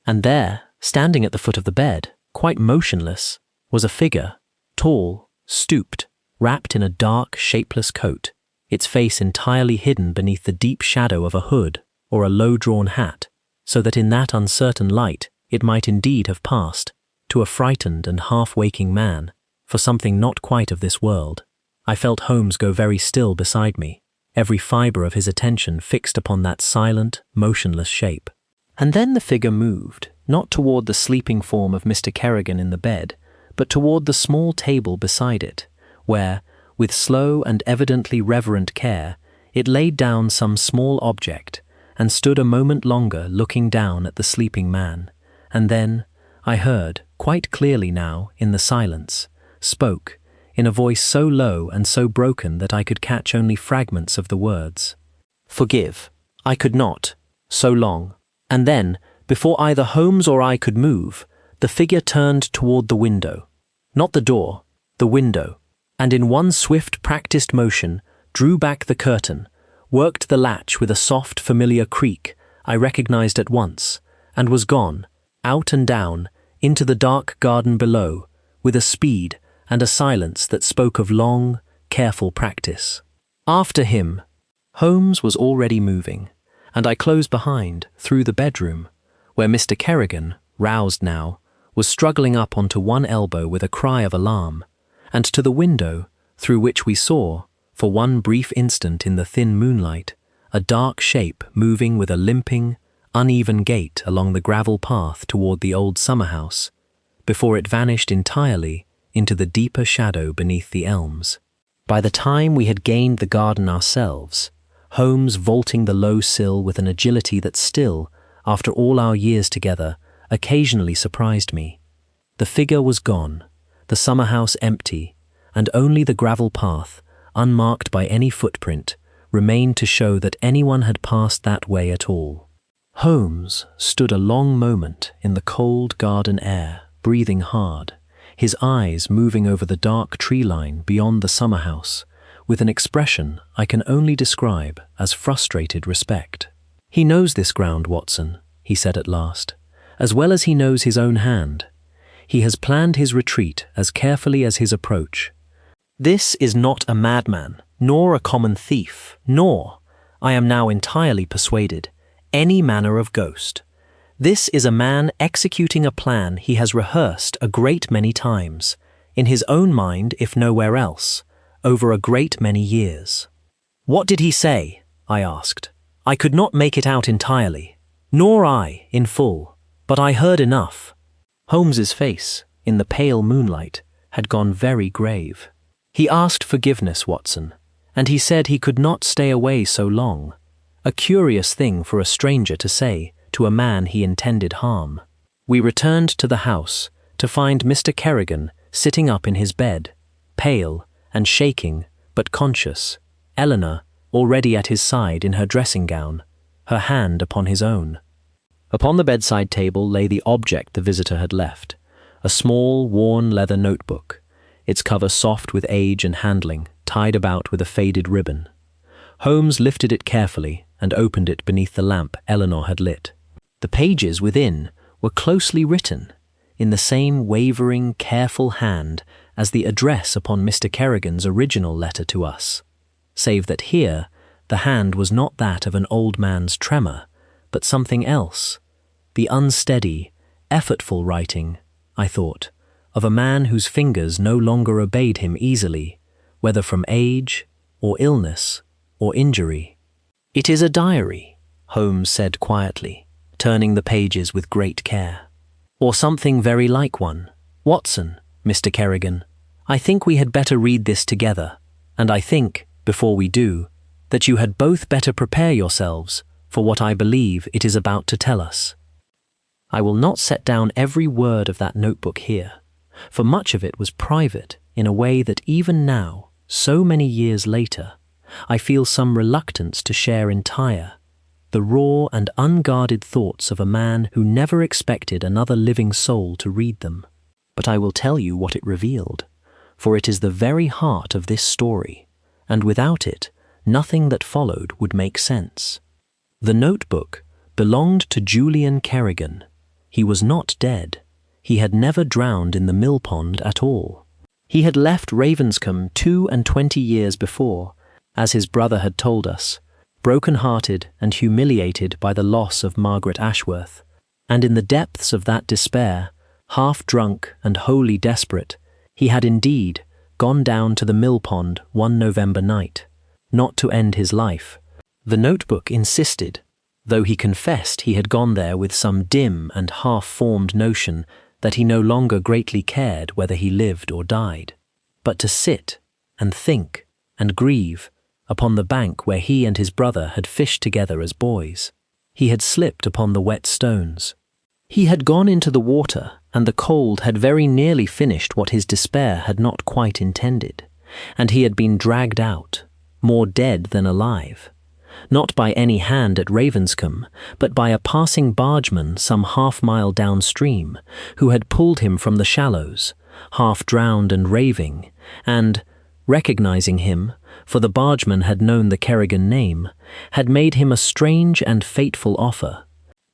A: And there, standing at the foot of the bed, quite motionless, was a figure, tall, stooped, wrapped in a dark, shapeless coat, its face entirely hidden beneath the deep shadow of a hood or a low-drawn hat, so that in that uncertain light it might indeed have passed, to a frightened and half-waking man, for something not quite of this world. I felt Holmes go very still beside me, every fibre of his attention fixed upon that silent, motionless shape. And then the figure moved, not toward the sleeping form of Mr. Kerrigan in the bed, but toward the small table beside it, where, with slow and evidently reverent care, it laid down some small object, and stood a moment longer looking down at the sleeping man, and then, I heard, quite clearly now, in the silence, spoke, in a voice so low and so broken that I could catch only fragments of the words. "Forgive, I could not, so long." And then, before either Holmes or I could move, the figure turned toward the window. Not the door, the window, and in one swift, practiced motion, drew back the curtain, worked the latch with a soft, familiar creak I recognized at once, and was gone, out and down, into the dark garden below, with a speed and a silence that spoke of long, careful practice. After him, Holmes was already moving, and I closed behind, through the bedroom, where Mr. Kerrigan, roused now, was struggling up onto one elbow with a cry of alarm, and to the window, through which we saw, for one brief instant in the thin moonlight, a dark shape moving with a limping, uneven gait along the gravel path toward the old summerhouse, before it vanished entirely into the deeper shadow beneath the elms. By the time we had gained the garden ourselves, Holmes vaulting the low sill with an agility that still, after all our years together, occasionally surprised me. The figure was gone, the summerhouse empty, and only the gravel path, unmarked by any footprint, remained to show that anyone had passed that way at all. Holmes stood a long moment in the cold garden air, breathing hard, his eyes moving over the dark tree line beyond the summerhouse, with an expression I can only describe as frustrated respect. "He knows this ground, Watson," he said at last, "as well as he knows his own hand. He has planned his retreat as carefully as his approach. This is not a madman, nor a common thief, nor, I am now entirely persuaded, any manner of ghost. This is a man executing a plan he has rehearsed a great many times, in his own mind if nowhere else, over a great many years." "What did he say?" I asked. I could not make it out entirely, nor I in full, but I heard enough. Holmes's face, in the pale moonlight, had gone very grave. "He asked forgiveness, Watson, and he said he could not stay away so long. A curious thing for a stranger to say to a man he intended harm." We returned to the house to find Mr. Kerrigan sitting up in his bed, pale and shaking but conscious, Eleanor already at his side in her dressing gown, her hand upon his own. Upon the bedside table lay the object the visitor had left, a small, worn leather notebook, its cover soft with age and handling, tied about with a faded ribbon. Holmes lifted it carefully and opened it beneath the lamp Eleanor had lit. The pages within were closely written, in the same wavering, careful hand as the address upon Mr. Kerrigan's original letter to us, save that here the hand was not that of an old man's tremor, but something else, the unsteady, effortful writing, I thought, of a man whose fingers no longer obeyed him easily, whether from age, or illness, or injury. "It is a diary," Holmes said quietly, turning the pages with great care. "Or something very like one. Watson, Mr. Kerrigan, I think we had better read this together, and I think, before we do, that you had both better prepare yourselves for what I believe it is about to tell us. I will not set down every word of that notebook here, for much of it was private in a way that even now, so many years later, I feel some reluctance to share entire, the raw and unguarded thoughts of a man who never expected another living soul to read them. But I will tell you what it revealed, for it is the very heart of this story, and without it, nothing that followed would make sense. The notebook belonged to Julian Kerrigan. He was not dead. He had never drowned in the mill pond at all. He had left Ravenscombe 22 years before, as his brother had told us, broken-hearted and humiliated by the loss of Margaret Ashworth, and in the depths of that despair, half drunk and wholly desperate, he had indeed gone down to the mill pond one November night, not to end his life. The notebook insisted, though he confessed he had gone there with some dim and half-formed notion that he no longer greatly cared whether he lived or died, but to sit and think and grieve upon the bank where he and his brother had fished together as boys. He had slipped upon the wet stones. He had gone into the water, and the cold had very nearly finished what his despair had not quite intended, and he had been dragged out, more dead than alive, not by any hand at Ravenscombe, but by a passing bargeman some half-mile downstream, who had pulled him from the shallows, half-drowned and raving, and, recognizing him, for the bargeman had known the Kerrigan name, had made him a strange and fateful offer,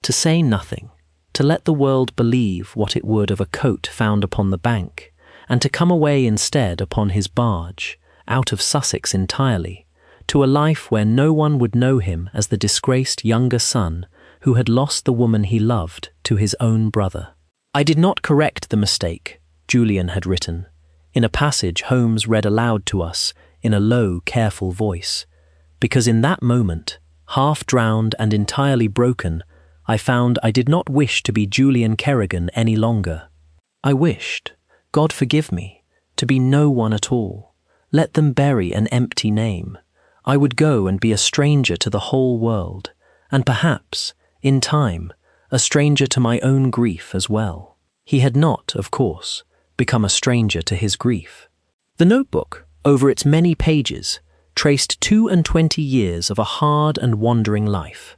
A: to say nothing, to let the world believe what it would of a coat found upon the bank, and to come away instead upon his barge, out of Sussex entirely, to a life where no one would know him as the disgraced younger son who had lost the woman he loved to his own brother. I did not correct the mistake, Julian had written, in a passage Holmes read aloud to us in a low, careful voice, because in that moment, half-drowned and entirely broken, I found I did not wish to be Julian Kerrigan any longer. I wished, God forgive me, to be no one at all, Let them bury an empty name. I would go and be a stranger to the whole world, and perhaps, in time, a stranger to my own grief as well. He had not, of course, become a stranger to his grief. The notebook, over its many pages, traced 22 years of a hard and wandering life.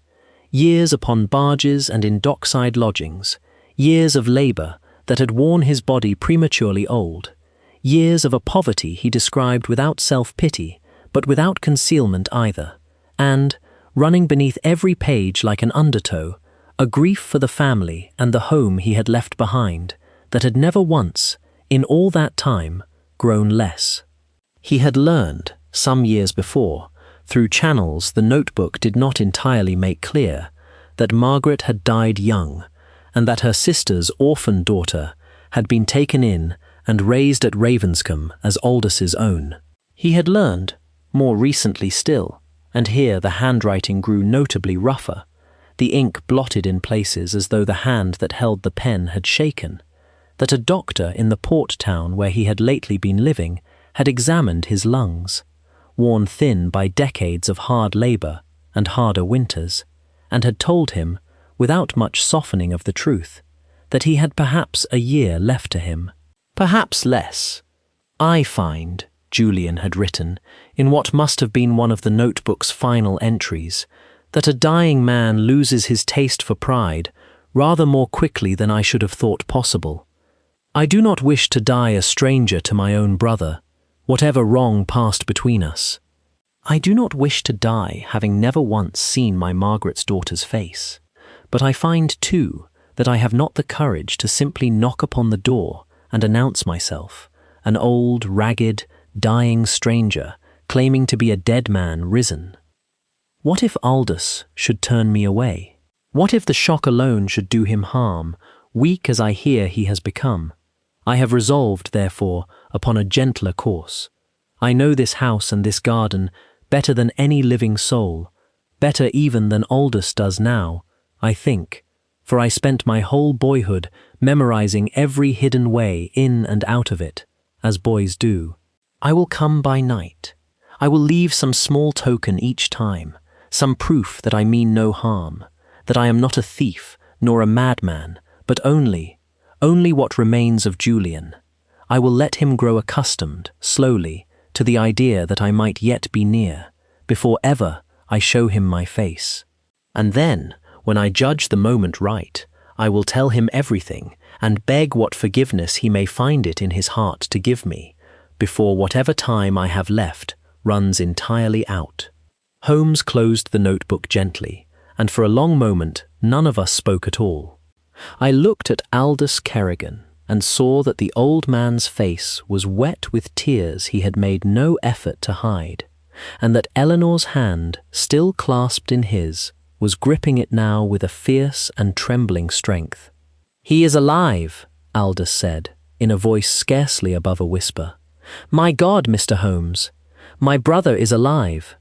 A: Years upon barges and in dockside lodgings, years of labour that had worn his body prematurely old, years of a poverty he described without self-pity, but without concealment either, and, running beneath every page like an undertow, a grief for the family and the home he had left behind that had never once, in all that time, grown less. He had learned, some years before, through channels the notebook did not entirely make clear, that Margaret had died young, and that her sister's orphan daughter had been taken in and raised at Ravenscombe as Aldous' own. He had learned, more recently still, and here the handwriting grew notably rougher, the ink blotted in places as though the hand that held the pen had shaken, that a doctor in the port town where he had lately been living had examined his lungs, worn thin by decades of hard labour and harder winters, and had told him, without much softening of the truth, that he had perhaps a year left to him. Perhaps less. I find, Julian had written, in what must have been one of the notebook's final entries, that a dying man loses his taste for pride rather more quickly than I should have thought possible. I do not wish to die a stranger to my own brother, whatever wrong passed between us. I do not wish to die having never once seen my Margaret's daughter's face, but I find too that I have not the courage to simply knock upon the door and announce myself, an old, ragged, dying stranger claiming to be a dead man risen. What if Aldous should turn me away? What if the shock alone should do him harm, weak as I hear he has become? I have resolved, therefore, upon a gentler course. I know this house and this garden better than any living soul, better even than Aldous does now, I think, for I spent my whole boyhood memorizing every hidden way in and out of it, as boys do. I will come by night. I will leave some small token each time, some proof that I mean no harm, that I am not a thief nor a madman, but only what remains of Julian. I will let him grow accustomed, slowly, to the idea that I might yet be near, before ever I show him my face. And then, when I judge the moment right, I will tell him everything and beg what forgiveness he may find it in his heart to give me, before whatever time I have left runs entirely out. Holmes closed the notebook gently, and for a long moment none of us spoke at all. I looked at Aldous Kerrigan and saw that the old man's face was wet with tears he had made no effort to hide, and that Eleanor's hand, still clasped in his, was gripping it now with a fierce and trembling strength. "He is alive," Aldous said, in a voice scarcely above a whisper. "My God, Mr. Holmes, my brother is alive."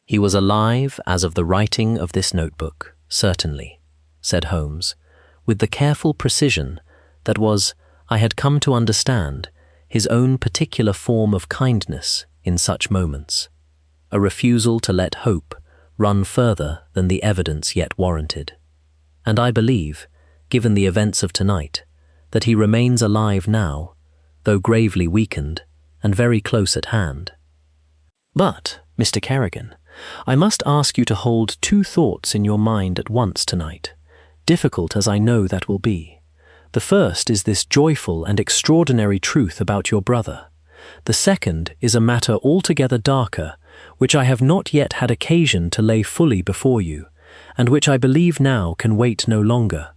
A: "He was alive as of the writing of this notebook, certainly," said Holmes, with the careful precision that was, I had come to understand, his own particular form of kindness in such moments, a refusal to let hope run further than the evidence yet warranted. And I believe, given the events of tonight, that he remains alive now, though gravely weakened, and very close at hand. But, Mr. Kerrigan, I must ask you to hold two thoughts in your mind at once tonight, difficult as I know that will be. The first is this joyful and extraordinary truth about your brother. The second is a matter altogether darker, which I have not yet had occasion to lay fully before you, and which I believe now can wait no longer.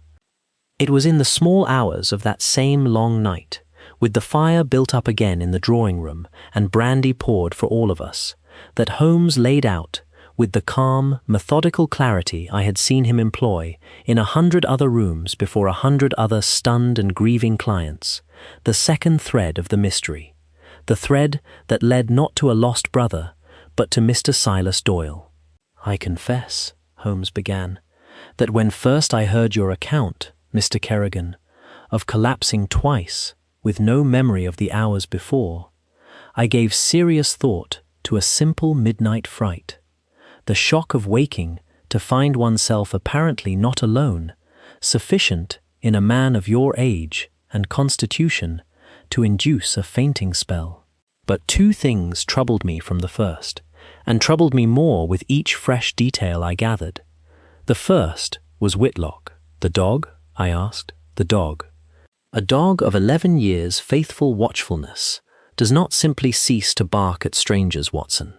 A: It was in the small hours of that same long night, with the fire built up again in the drawing-room and brandy poured for all of us, that Holmes laid out, with the calm, methodical clarity I had seen him employ in 100 other rooms before 100 other stunned and grieving clients, the second thread of the mystery, the thread that led not to a lost brother, but to Mr. Silas Doyle. "I confess," Holmes began, "that when first I heard your account, Mr. Kerrigan, of collapsing twice, with no memory of the hours before, I gave serious thought to a simple midnight fright. The shock of waking to find oneself apparently not alone, sufficient in a man of your age and constitution to induce a fainting spell. But two things troubled me from the first, and troubled me more with each fresh detail I gathered. The first was Whitlock. "The dog?" I asked. "The dog." A dog of 11 years' faithful watchfulness does not simply cease to bark at strangers, Watson,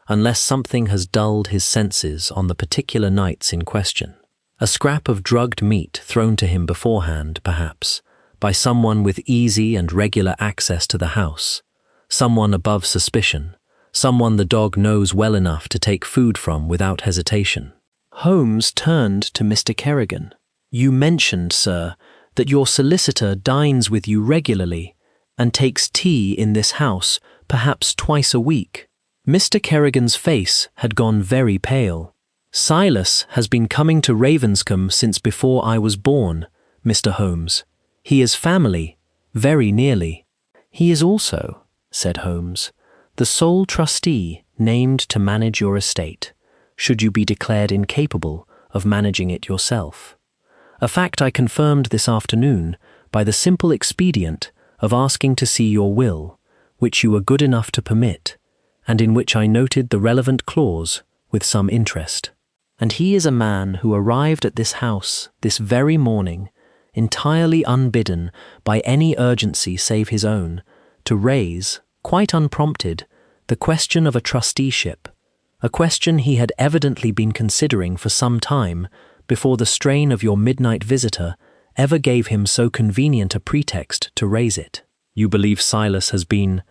A: unless something has dulled his senses on the particular nights in question. A scrap of drugged meat thrown to him beforehand, perhaps, by someone with easy and regular access to the house, someone above suspicion, someone the dog knows well enough to take food from without hesitation. Holmes turned to Mr. Kerrigan. "You mentioned, sir, that your solicitor dines with you regularly and takes tea in this house perhaps twice a week." Mr. Kerrigan's face had gone very pale. "Silas has been coming to Ravenscombe since before I was born, Mr. Holmes. He is family, very nearly." "He is also," said Holmes, "the sole trustee named to manage your estate, should you be declared incapable of managing it yourself. A fact I confirmed this afternoon by the simple expedient of asking to see your will, which you were good enough to permit, and in which I noted the relevant clause with some interest. And he is a man who arrived at this house this very morning, entirely unbidden by any urgency save his own, to raise, quite unprompted, the question of a trusteeship, a question he had evidently been considering for some time before the strain of your midnight visitor ever gave him so convenient a pretext to raise it. You believe Silas has been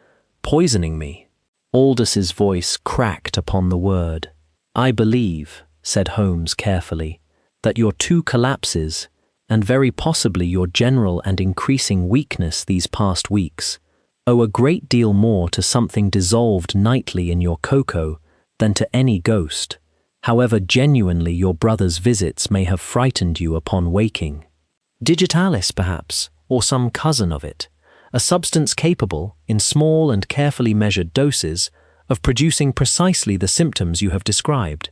A: poisoning me?" Aldous' voice cracked upon the word. "I believe," said Holmes carefully, "that your two collapses, and very possibly your general and increasing weakness these past weeks, owe a great deal more to something dissolved nightly in your cocoa than to any ghost, however genuinely your brother's visits may have frightened you upon waking. Digitalis, perhaps, or some cousin of it, a substance capable, in small and carefully measured doses, of producing precisely the symptoms you have described: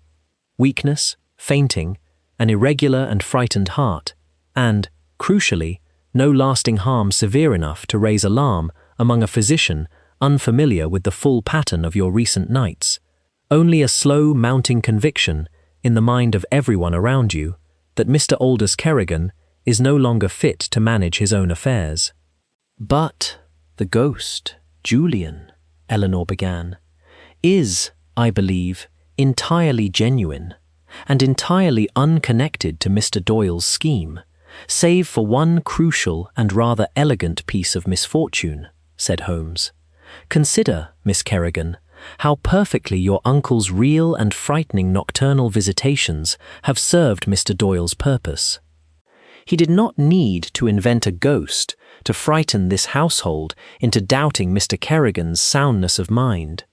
A: weakness, fainting, an irregular and frightened heart, and, crucially, no lasting harm severe enough to raise alarm among a physician unfamiliar with the full pattern of your recent nights. Only a slow mounting conviction in the mind of everyone around you that Mr. Aldous Kerrigan is no longer fit to manage his own affairs." "But the ghost, Julian," Eleanor began, "is, I believe, entirely genuine and entirely unconnected to Mr. Doyle's scheme, save for one crucial and rather elegant piece of misfortune," said Holmes. "Consider, Miss Kerrigan, how perfectly your uncle's real and frightening nocturnal visitations have served Mr. Doyle's purpose. He did not need to invent a ghost to frighten this household into doubting Mr. Kerrigan's soundness of mind.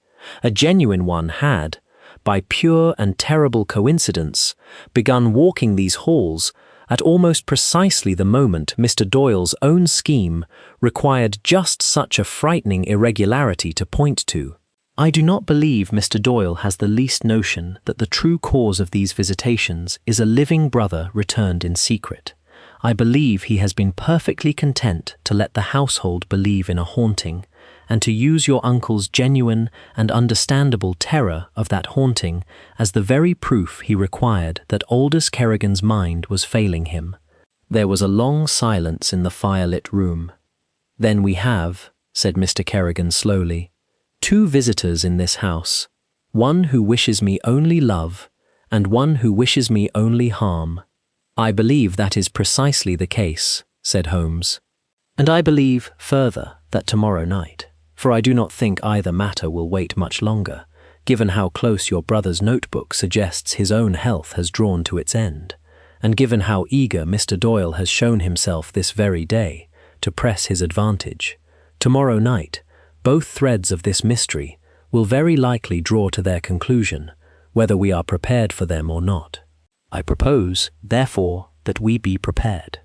A: A genuine one had, by pure and terrible coincidence, begun walking these halls at almost precisely the moment Mr. Doyle's own scheme required just such a frightening irregularity to point to. I do not believe Mr. Doyle has the least notion that the true cause of these visitations is a living brother returned in secret. I believe he has been perfectly content to let the household believe in a haunting, and to use your uncle's genuine and understandable terror of that haunting as the very proof he required that Aldous Kerrigan's mind was failing him." There was a long silence in the firelit room. "Then we have," said Mr. Kerrigan slowly, "two visitors in this house, one who wishes me only love, and one who wishes me only harm." "I believe that is precisely the case," said Holmes. "And I believe, further, that tomorrow night, for I do not think either matter will wait much longer, given how close your brother's notebook suggests his own health has drawn to its end, and given how eager Mr. Doyle has shown himself this very day to press his advantage. Tomorrow night, both threads of this mystery will very likely draw to their conclusion, whether we are prepared for them or not. I propose, therefore, that we be prepared."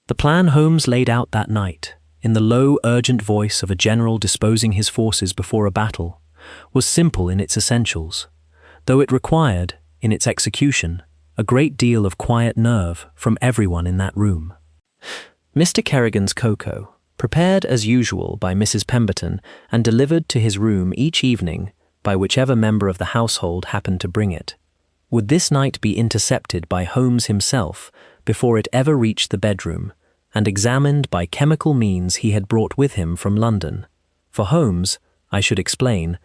A: The plan Holmes laid out that night, in the low, urgent voice of a general disposing his forces before a battle, was simple in its essentials, though it required, in its execution, a great deal of quiet nerve from everyone in that room. Mr. Kerrigan's cocoa, prepared as usual by Mrs. Pemberton and delivered to his room each evening by whichever member of the household happened to bring it, would this night be intercepted by Holmes himself before it ever reached the bedroom, and examined by chemical means he had brought with him from London. For Holmes, I should explain,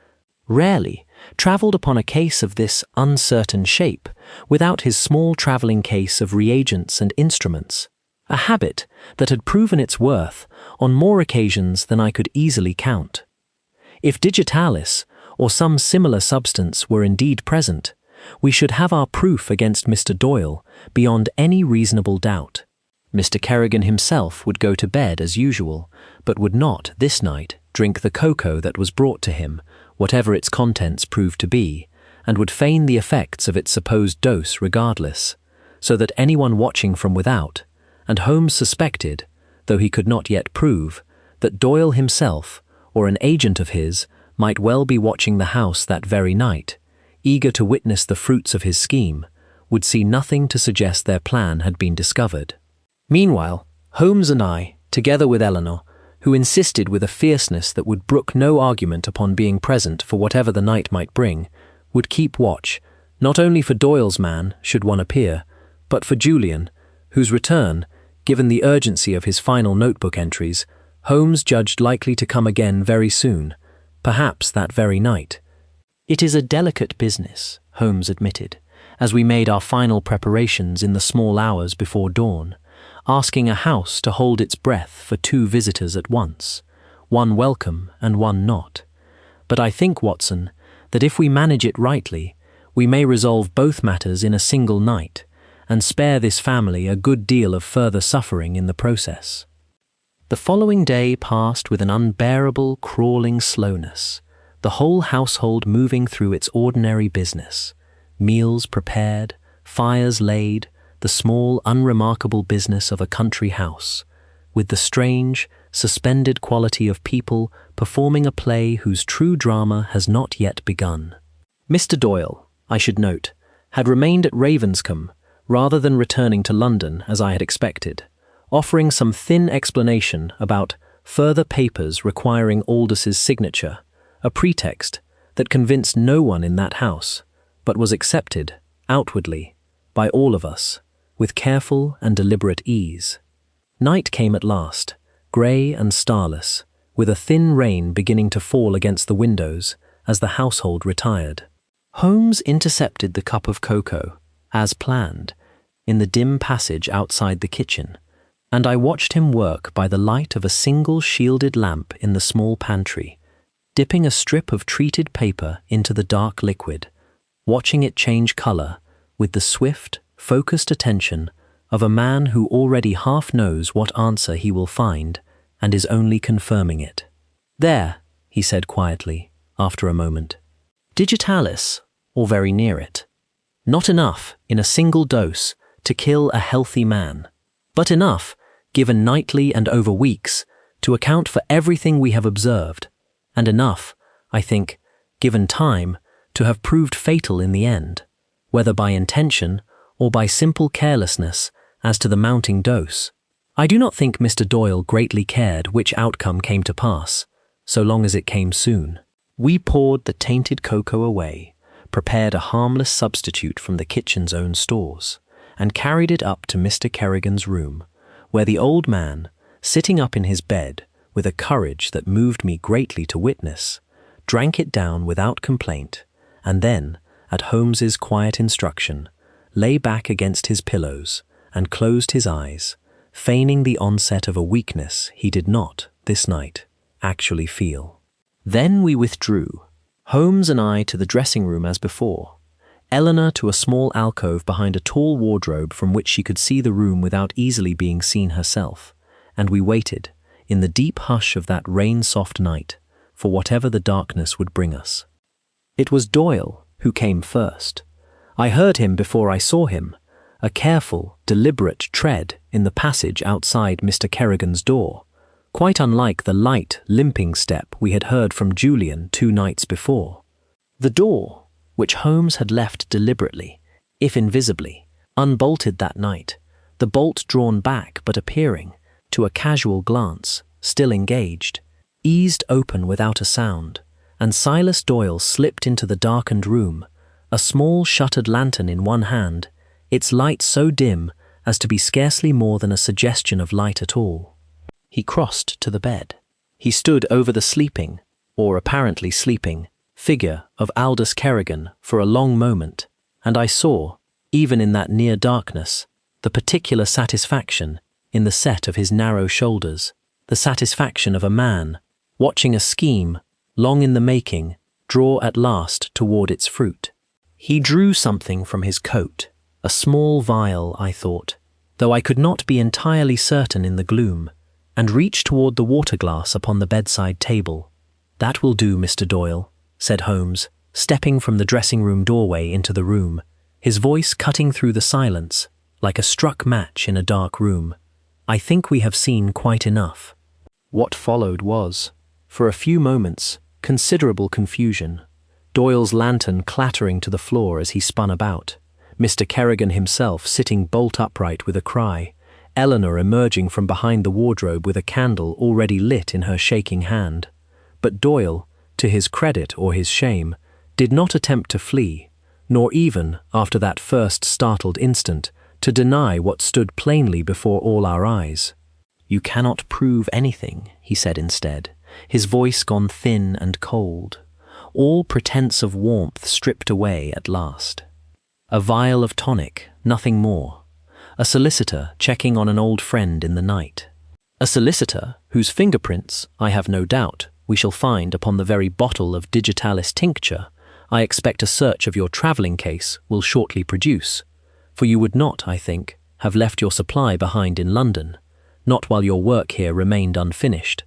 A: rarely travelled upon a case of this uncertain shape without his small travelling case of reagents and instruments, a habit that had proven its worth on more occasions than I could easily count. If digitalis, or some similar substance, were indeed present, we should have our proof against Mr. Doyle beyond any reasonable doubt. Mr. Kerrigan himself would go to bed as usual, but would not, this night, drink the cocoa that was brought to him, whatever its contents proved to be, and would feign the effects of its supposed dose regardless, so that anyone watching from without, and Holmes suspected, though he could not yet prove, that Doyle himself, or an agent of his, might well be watching the house that very night, eager to witness the fruits of his scheme, would see nothing to suggest their plan had been discovered. Meanwhile, Holmes and I, together with Eleanor, who insisted with a fierceness that would brook no argument upon being present for whatever the night might bring, would keep watch, not only for Doyle's man, should one appear, but for Julian, whose return, given the urgency of his final notebook entries, Holmes judged likely to come again very soon, perhaps that very night. "It is a delicate business," Holmes admitted, as we made our final preparations in the small hours before dawn, asking a house to hold its breath for 2 visitors at once, one welcome and one not. "But I think, Watson, that if we manage it rightly, we may resolve both matters in a single night, and spare this family a good deal of further suffering in the process." The following day passed with an unbearable, crawling slowness, the whole household moving through its ordinary business, meals prepared, fires laid, the small, unremarkable business of a country house, with the strange, suspended quality of people performing a play whose true drama has not yet begun. Mr. Doyle, I should note, had remained at Ravenscombe rather than returning to London as I had expected, offering some thin explanation about further papers requiring Aldous' signature, a pretext that convinced no one in that house, but was accepted, outwardly, by all of us, with careful and deliberate ease. Night came at last, grey and starless, with a thin rain beginning to fall against the windows as the household retired. Holmes intercepted the cup of cocoa, as planned, in the dim passage outside the kitchen, and I watched him work by the light of a single shielded lamp in the small pantry, dipping a strip of treated paper into the dark liquid, watching it change colour with the swift, focused attention of a man who already half knows what answer he will find and is only confirming it. "There," he said quietly, after a moment. "Digitalis, or very near it. Not enough, in a single dose, to kill a healthy man, but enough, given nightly and over weeks, to account for everything we have observed, and enough, I think, given time, to have proved fatal in the end, whether by intention or by simple carelessness as to the mounting dose. I do not think Mr. Doyle greatly cared which outcome came to pass, so long as it came soon. We poured the tainted cocoa away, prepared a harmless substitute from the kitchen's own stores, and carried it up to Mr. Kerrigan's room, where the old man, sitting up in his bed, with a courage that moved me greatly to witness, drank it down without complaint, and then, at Holmes's quiet instruction, lay back against his pillows and closed his eyes, feigning the onset of a weakness he did not, this night, actually feel. Then we withdrew, Holmes and I to the dressing room as before, Eleanor to a small alcove behind a tall wardrobe from which she could see the room without easily being seen herself, and we waited, in the deep hush of that rain-soft night, for whatever the darkness would bring us. It was Doyle who came first. I heard him before I saw him, a careful, deliberate tread in the passage outside Mr. Kerrigan's door, quite unlike the light, limping step we had heard from Julian 2 nights before. The door, which Holmes had left deliberately, if invisibly, unbolted that night, the bolt drawn back but appearing, to a casual glance, still engaged, eased open without a sound, and Silas Doyle slipped into the darkened room, a small shuttered lantern in one hand, its light so dim as to be scarcely more than a suggestion of light at all. He crossed to the bed. He stood over the sleeping, or apparently sleeping, figure of Aldous Kerrigan for a long moment, and I saw, even in that near darkness, the particular satisfaction in the set of his narrow shoulders, the satisfaction of a man watching a scheme, long in the making, draw at last toward its fruit. He drew something from his coat, a small vial, I thought, though I could not be entirely certain in the gloom, and reached toward the water-glass upon the bedside table. "That will do, Mr. Doyle," said Holmes, stepping from the dressing-room doorway into the room, his voice cutting through the silence, like a struck match in a dark room. "I think we have seen quite enough." What followed was, for a few moments, considerable confusion. Doyle's lantern clattering to the floor as he spun about, Mr. Kerrigan himself sitting bolt upright with a cry, Eleanor emerging from behind the wardrobe with a candle already lit in her shaking hand. But Doyle, to his credit or his shame, did not attempt to flee, nor even, after that first startled instant, to deny what stood plainly before all our eyes. "You cannot prove anything," he said instead, his voice gone thin and cold, all pretense of warmth stripped away at last. "A vial of tonic, nothing more. A solicitor checking on an old friend in the night. A solicitor whose fingerprints, I have no doubt, we shall find upon the very bottle of digitalis tincture I expect a search of your travelling case will shortly produce, for you would not, I think, have left your supply behind in London, not while your work here remained unfinished.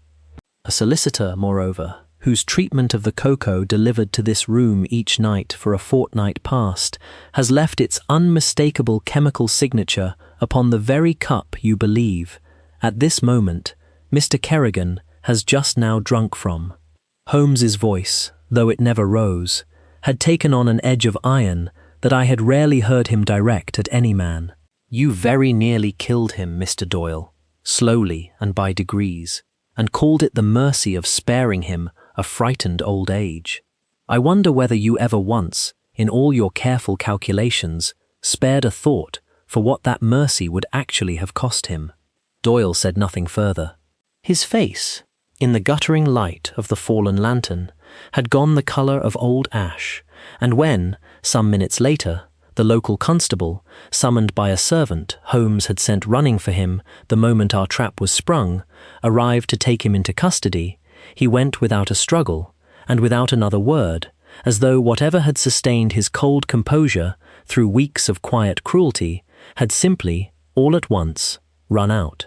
A: A solicitor, moreover, whose treatment of the cocoa delivered to this room each night for a fortnight past has left its unmistakable chemical signature upon the very cup you believe, at this moment, Mr. Kerrigan has just now drunk from." Holmes's voice, though it never rose, had taken on an edge of iron that I had rarely heard him direct at any man. "You very nearly killed him, Mr. Doyle, slowly and by degrees, and called it the mercy of sparing him a frightened old age. I wonder whether you ever once, in all your careful calculations, spared a thought for what that mercy would actually have cost him." Doyle said nothing further. His face, in the guttering light of the fallen lantern, had gone the colour of old ash, and when, some minutes later, the local constable, summoned by a servant Holmes had sent running for him the moment our trap was sprung, arrived to take him into custody, he went without a struggle, and without another word, as though whatever had sustained his cold composure through weeks of quiet cruelty had simply, all at once, run out.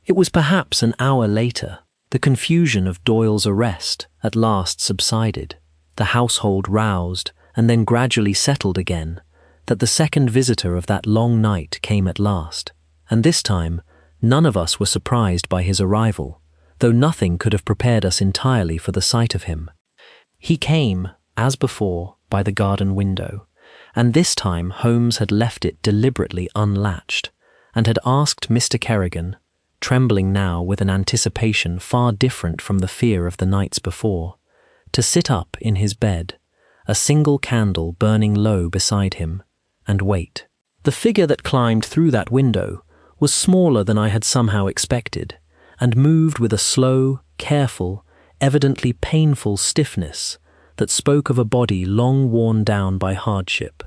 A: It was perhaps an hour later, the confusion of Doyle's arrest at last subsided, the household roused and then gradually settled again, that the second visitor of that long night came at last, and this time none of us were surprised by his arrival, though nothing could have prepared us entirely for the sight of him. He came, as before, by the garden window, and this time Holmes had left it deliberately unlatched, and had asked Mr. Kerrigan, trembling now with an anticipation far different from the fear of the nights before, to sit up in his bed, a single candle burning low beside him, and wait. The figure that climbed through that window was smaller than I had somehow expected, and moved with a slow, careful, evidently painful stiffness that spoke of a body long worn down by hardship.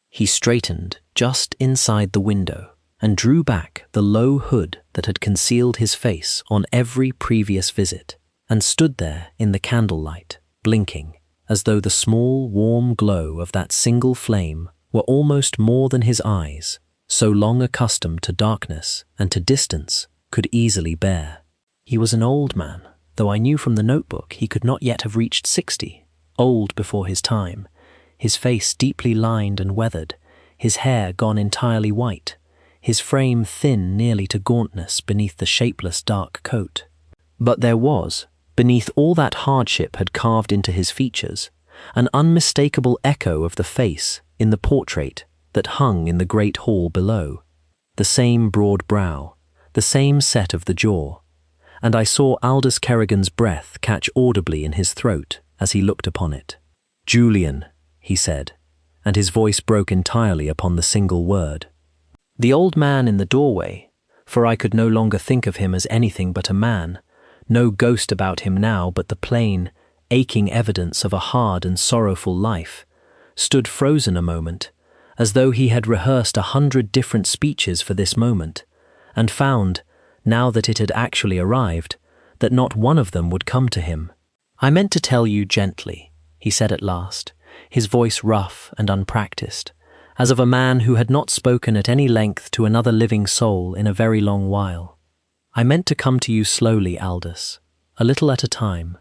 A: He straightened just inside the window and drew back the low hood that had concealed his face on every previous visit, and stood there in the candlelight, blinking, as though the small, warm glow of that single flame were almost more than his eyes, so long accustomed to darkness and to distance, could easily bear. He was an old man, though I knew from the notebook he could not yet have reached 60, old before his time, his face deeply lined and weathered, his hair gone entirely white, his frame thin nearly to gauntness beneath the shapeless dark coat. But there was, beneath all that hardship had carved into his features, an unmistakable echo of the face in the portrait that hung in the great hall below. The same broad brow, the same set of the jaw, and I saw Aldous Kerrigan's breath catch audibly in his throat as he looked upon it. "Julian," he said, and his voice broke entirely upon the single word. The old man in the doorway, for I could no longer think of him as anything but a man, no ghost about him now but the plain, aching evidence of a hard and sorrowful life, stood frozen a moment, as though he had rehearsed 100 different speeches for this moment, and found, now that it had actually arrived, that not one of them would come to him. "I meant to tell you gently," he said at last, his voice rough and unpracticed, as of a man who had not spoken at any length to another living soul in a very long while. "I meant to come to you slowly, Aldous, a little at a time.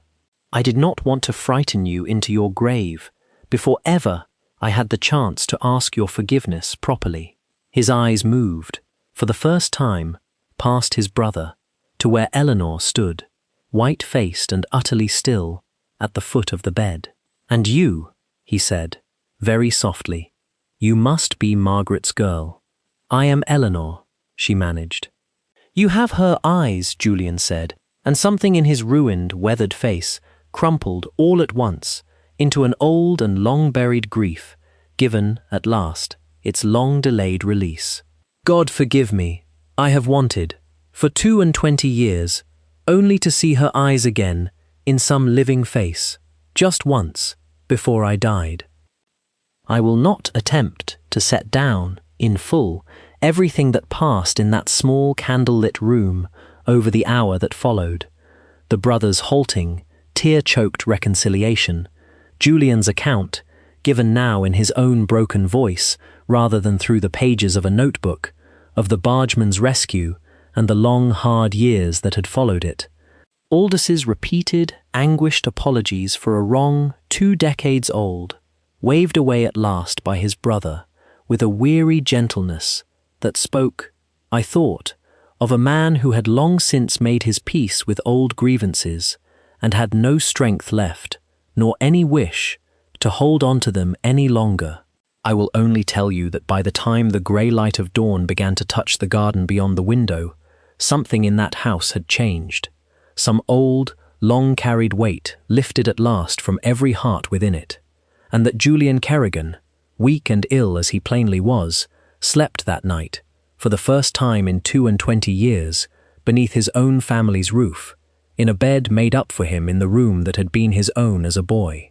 A: I did not want to frighten you into your grave before ever I had the chance to ask your forgiveness properly." His eyes moved, for the first time, past his brother, to where Eleanor stood, white-faced and utterly still, at the foot of the bed. "And you," he said, very softly, "you must be Margaret's girl." "I am Eleanor," she managed. "You have her eyes," Julian said, and something in his ruined, weathered face crumpled all at once into an old and long-buried grief, given, at last, its long-delayed release. "God forgive me, I have wanted, for 22 years, only to see her eyes again in some living face, just once, before I died." I will not attempt to set down, in full, everything that passed in that small candle-lit room over the hour that followed. The brothers' halting, tear-choked reconciliation, Julian's account, given now in his own broken voice rather than through the pages of a notebook, of the bargeman's rescue and the long, hard years that had followed it. Aldous' repeated, anguished apologies for a wrong 2 decades old, waved away at last by his brother with a weary gentleness that spoke, I thought, of a man who had long since made his peace with old grievances and had no strength left, nor any wish, to hold on to them any longer. I will only tell you that by the time the grey light of dawn began to touch the garden beyond the window, something in that house had changed. Some old, long-carried weight lifted at last from every heart within it, and that Julian Kerrigan, weak and ill as he plainly was, slept that night, for the first time in 22 years, beneath his own family's roof, in a bed made up for him in the room that had been his own as a boy.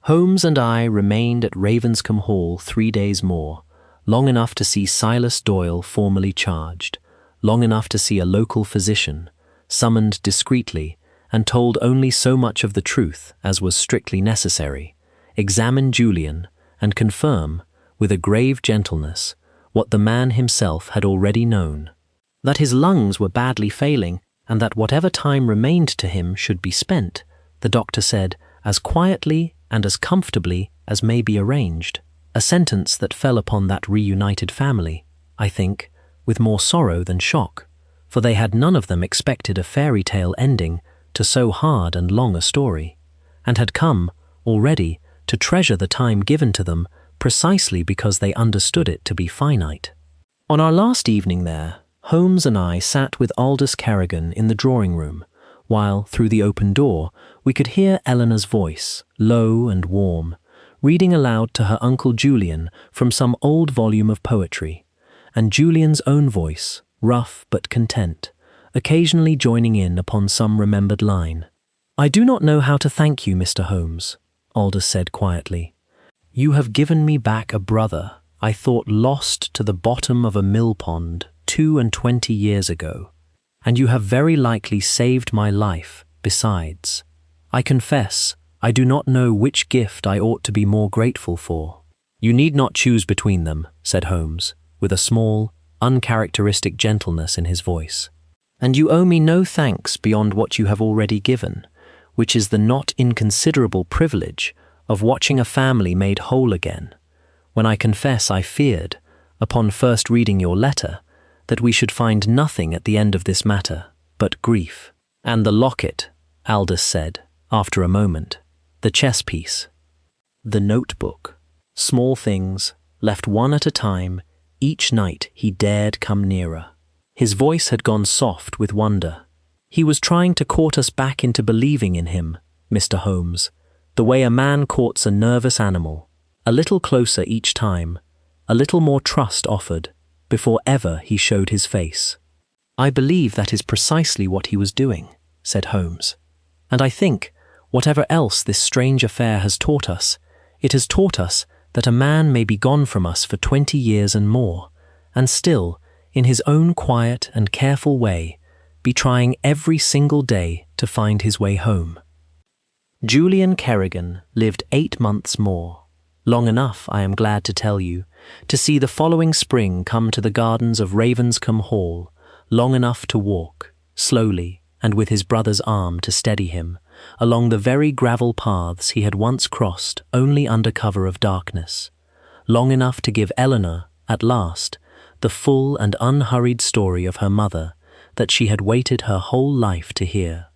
A: Holmes and I remained at Ravenscombe Hall 3 days more, long enough to see Silas Doyle formally charged, long enough to see a local physician, summoned discreetly and told only so much of the truth as was strictly necessary, examine Julian and confirm, with a grave gentleness, what the man himself had already known, that his lungs were badly failing and that whatever time remained to him should be spent, the doctor said, as quietly and as comfortably as may be arranged, a sentence that fell upon that reunited family, I think, with more sorrow than shock, for they had none of them expected a fairy tale ending to so hard and long a story, and had come, already, to treasure the time given to them precisely because they understood it to be finite. On our last evening there, Holmes and I sat with Aldous Kerrigan in the drawing-room, while, through the open door, we could hear Eleanor's voice, low and warm, reading aloud to her uncle Julian from some old volume of poetry, and Julian's own voice, rough but content, occasionally joining in upon some remembered line. "I do not know how to thank you, Mr. Holmes," Aldous said quietly. "You have given me back a brother I thought lost to the bottom of a mill-pond 22 years ago, and you have very likely saved my life besides. I confess, I do not know which gift I ought to be more grateful for." "You need not choose between them," said Holmes, with a small, uncharacteristic gentleness in his voice. "And you owe me no thanks beyond what you have already given, which is the not inconsiderable privilege of watching a family made whole again, when I confess I feared, upon first reading your letter, that we should find nothing at the end of this matter but grief." And the locket, Aldous said, after a moment. The chess piece. The notebook. Small things, left one at a time, each night he dared come nearer. His voice had gone soft with wonder. He was trying to court us back into believing in him, Mr. Holmes, the way a man courts a nervous animal, a little closer each time, a little more trust offered, before ever he showed his face. I believe that is precisely what he was doing, said Holmes. And I think, whatever else this strange affair has taught us, it has taught us that a man may be gone from us for 20 years and more, and still, in his own quiet and careful way, be trying every single day to find his way home. Julian Kerrigan lived 8 months more, long enough, I am glad to tell you, to see the following spring come to the gardens of Ravenscombe Hall, long enough to walk, slowly and with his brother's arm to steady him, along the very gravel paths he had once crossed only under cover of darkness, long enough to give Eleanor, at last, the full and unhurried story of her mother that she had waited her whole life to hear.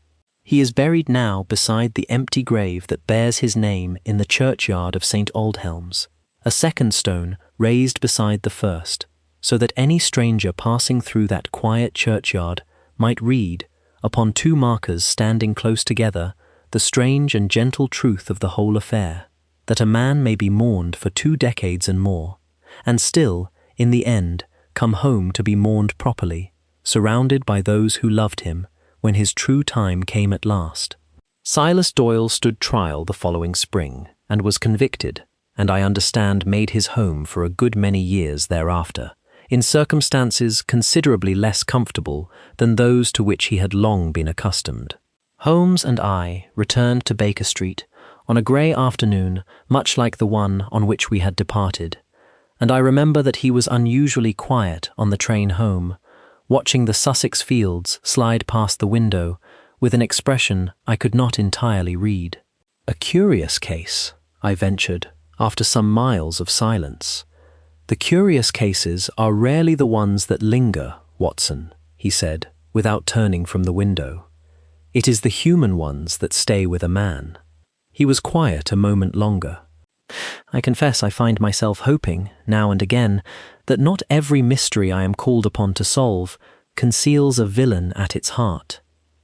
A: He is buried now beside the empty grave that bears his name in the churchyard of St. Aldhelm's, a second stone raised beside the first, so that any stranger passing through that quiet churchyard might read, upon 2 markers standing close together, the strange and gentle truth of the whole affair, that a man may be mourned for 2 decades and more, and still, in the end, come home to be mourned properly, surrounded by those who loved him, when his true time came at last. Silas Doyle stood trial the following spring, and was convicted, and I understand made his home for a good many years thereafter, in circumstances considerably less comfortable than those to which he had long been accustomed. Holmes and I returned to Baker Street on a grey afternoon much like the one on which we had departed, and I remember that he was unusually quiet on the train home, watching the Sussex fields slide past the window with an expression I could not entirely read. A curious case, I ventured, after some miles of silence. The curious cases are rarely the ones that linger, Watson, he said, without turning from the window. It is the human ones that stay with a man. He was quiet a moment longer. I confess I find myself hoping, now and again, that not every mystery I am called upon to solve conceals a villain at its heart.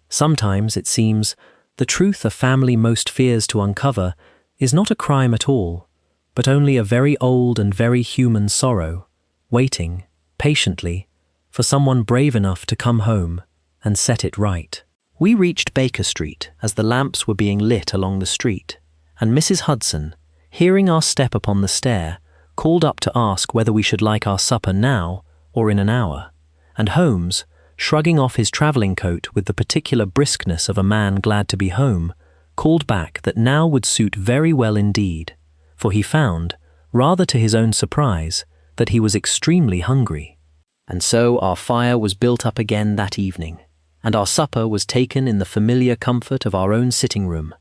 A: Sometimes, it seems, the truth a family most fears to uncover is not a crime at all, but only a very old and very human sorrow, waiting, patiently, for someone brave enough to come home and set it right. We reached Baker Street as the lamps were being lit along the street, and Mrs. Hudson, hearing our step upon the stair, called up to ask whether we should like our supper now or in an hour, and Holmes, shrugging off his travelling coat with the particular briskness of a man glad to be home, called back that now would suit very well indeed, for he found, rather to his own surprise, that he was extremely hungry. And so our fire was built up again that evening, and our supper was taken in the familiar comfort of our own sitting room,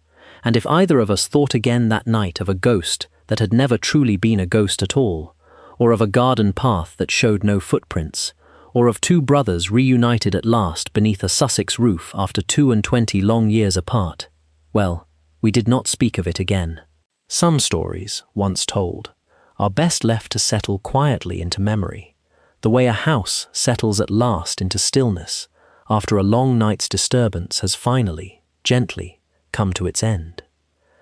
A: and if either of us thought again that night of a ghost that had never truly been a ghost at all, or of a garden path that showed no footprints, or of 2 brothers reunited at last beneath a Sussex roof after 22 long years apart, well, we did not speak of it again. Some stories, once told, are best left to settle quietly into memory, the way a house settles at last into stillness after a long night's disturbance has finally, gently, come to its end.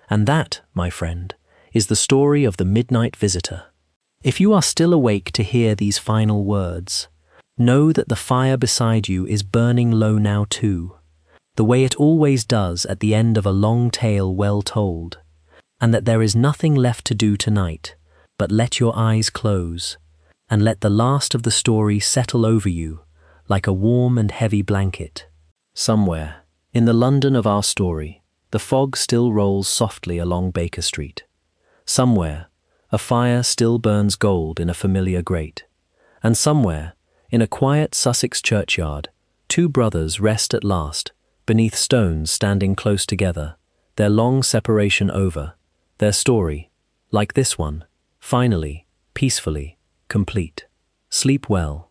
A: And that, my friend, is the story of the midnight visitor. If you are still awake to hear these final words, know that the fire beside you is burning low now too, the way it always does at the end of a long tale well told, and that there is nothing left to do tonight but let your eyes close and let the last of the story settle over you like a warm and heavy blanket. Somewhere, in the London of our story, the fog still rolls softly along Baker Street. Somewhere, a fire still burns gold in a familiar grate. And somewhere, in a quiet Sussex churchyard, 2 brothers rest at last, beneath stones standing close together, their long separation over, their story, like this one, finally, peacefully, complete. Sleep well.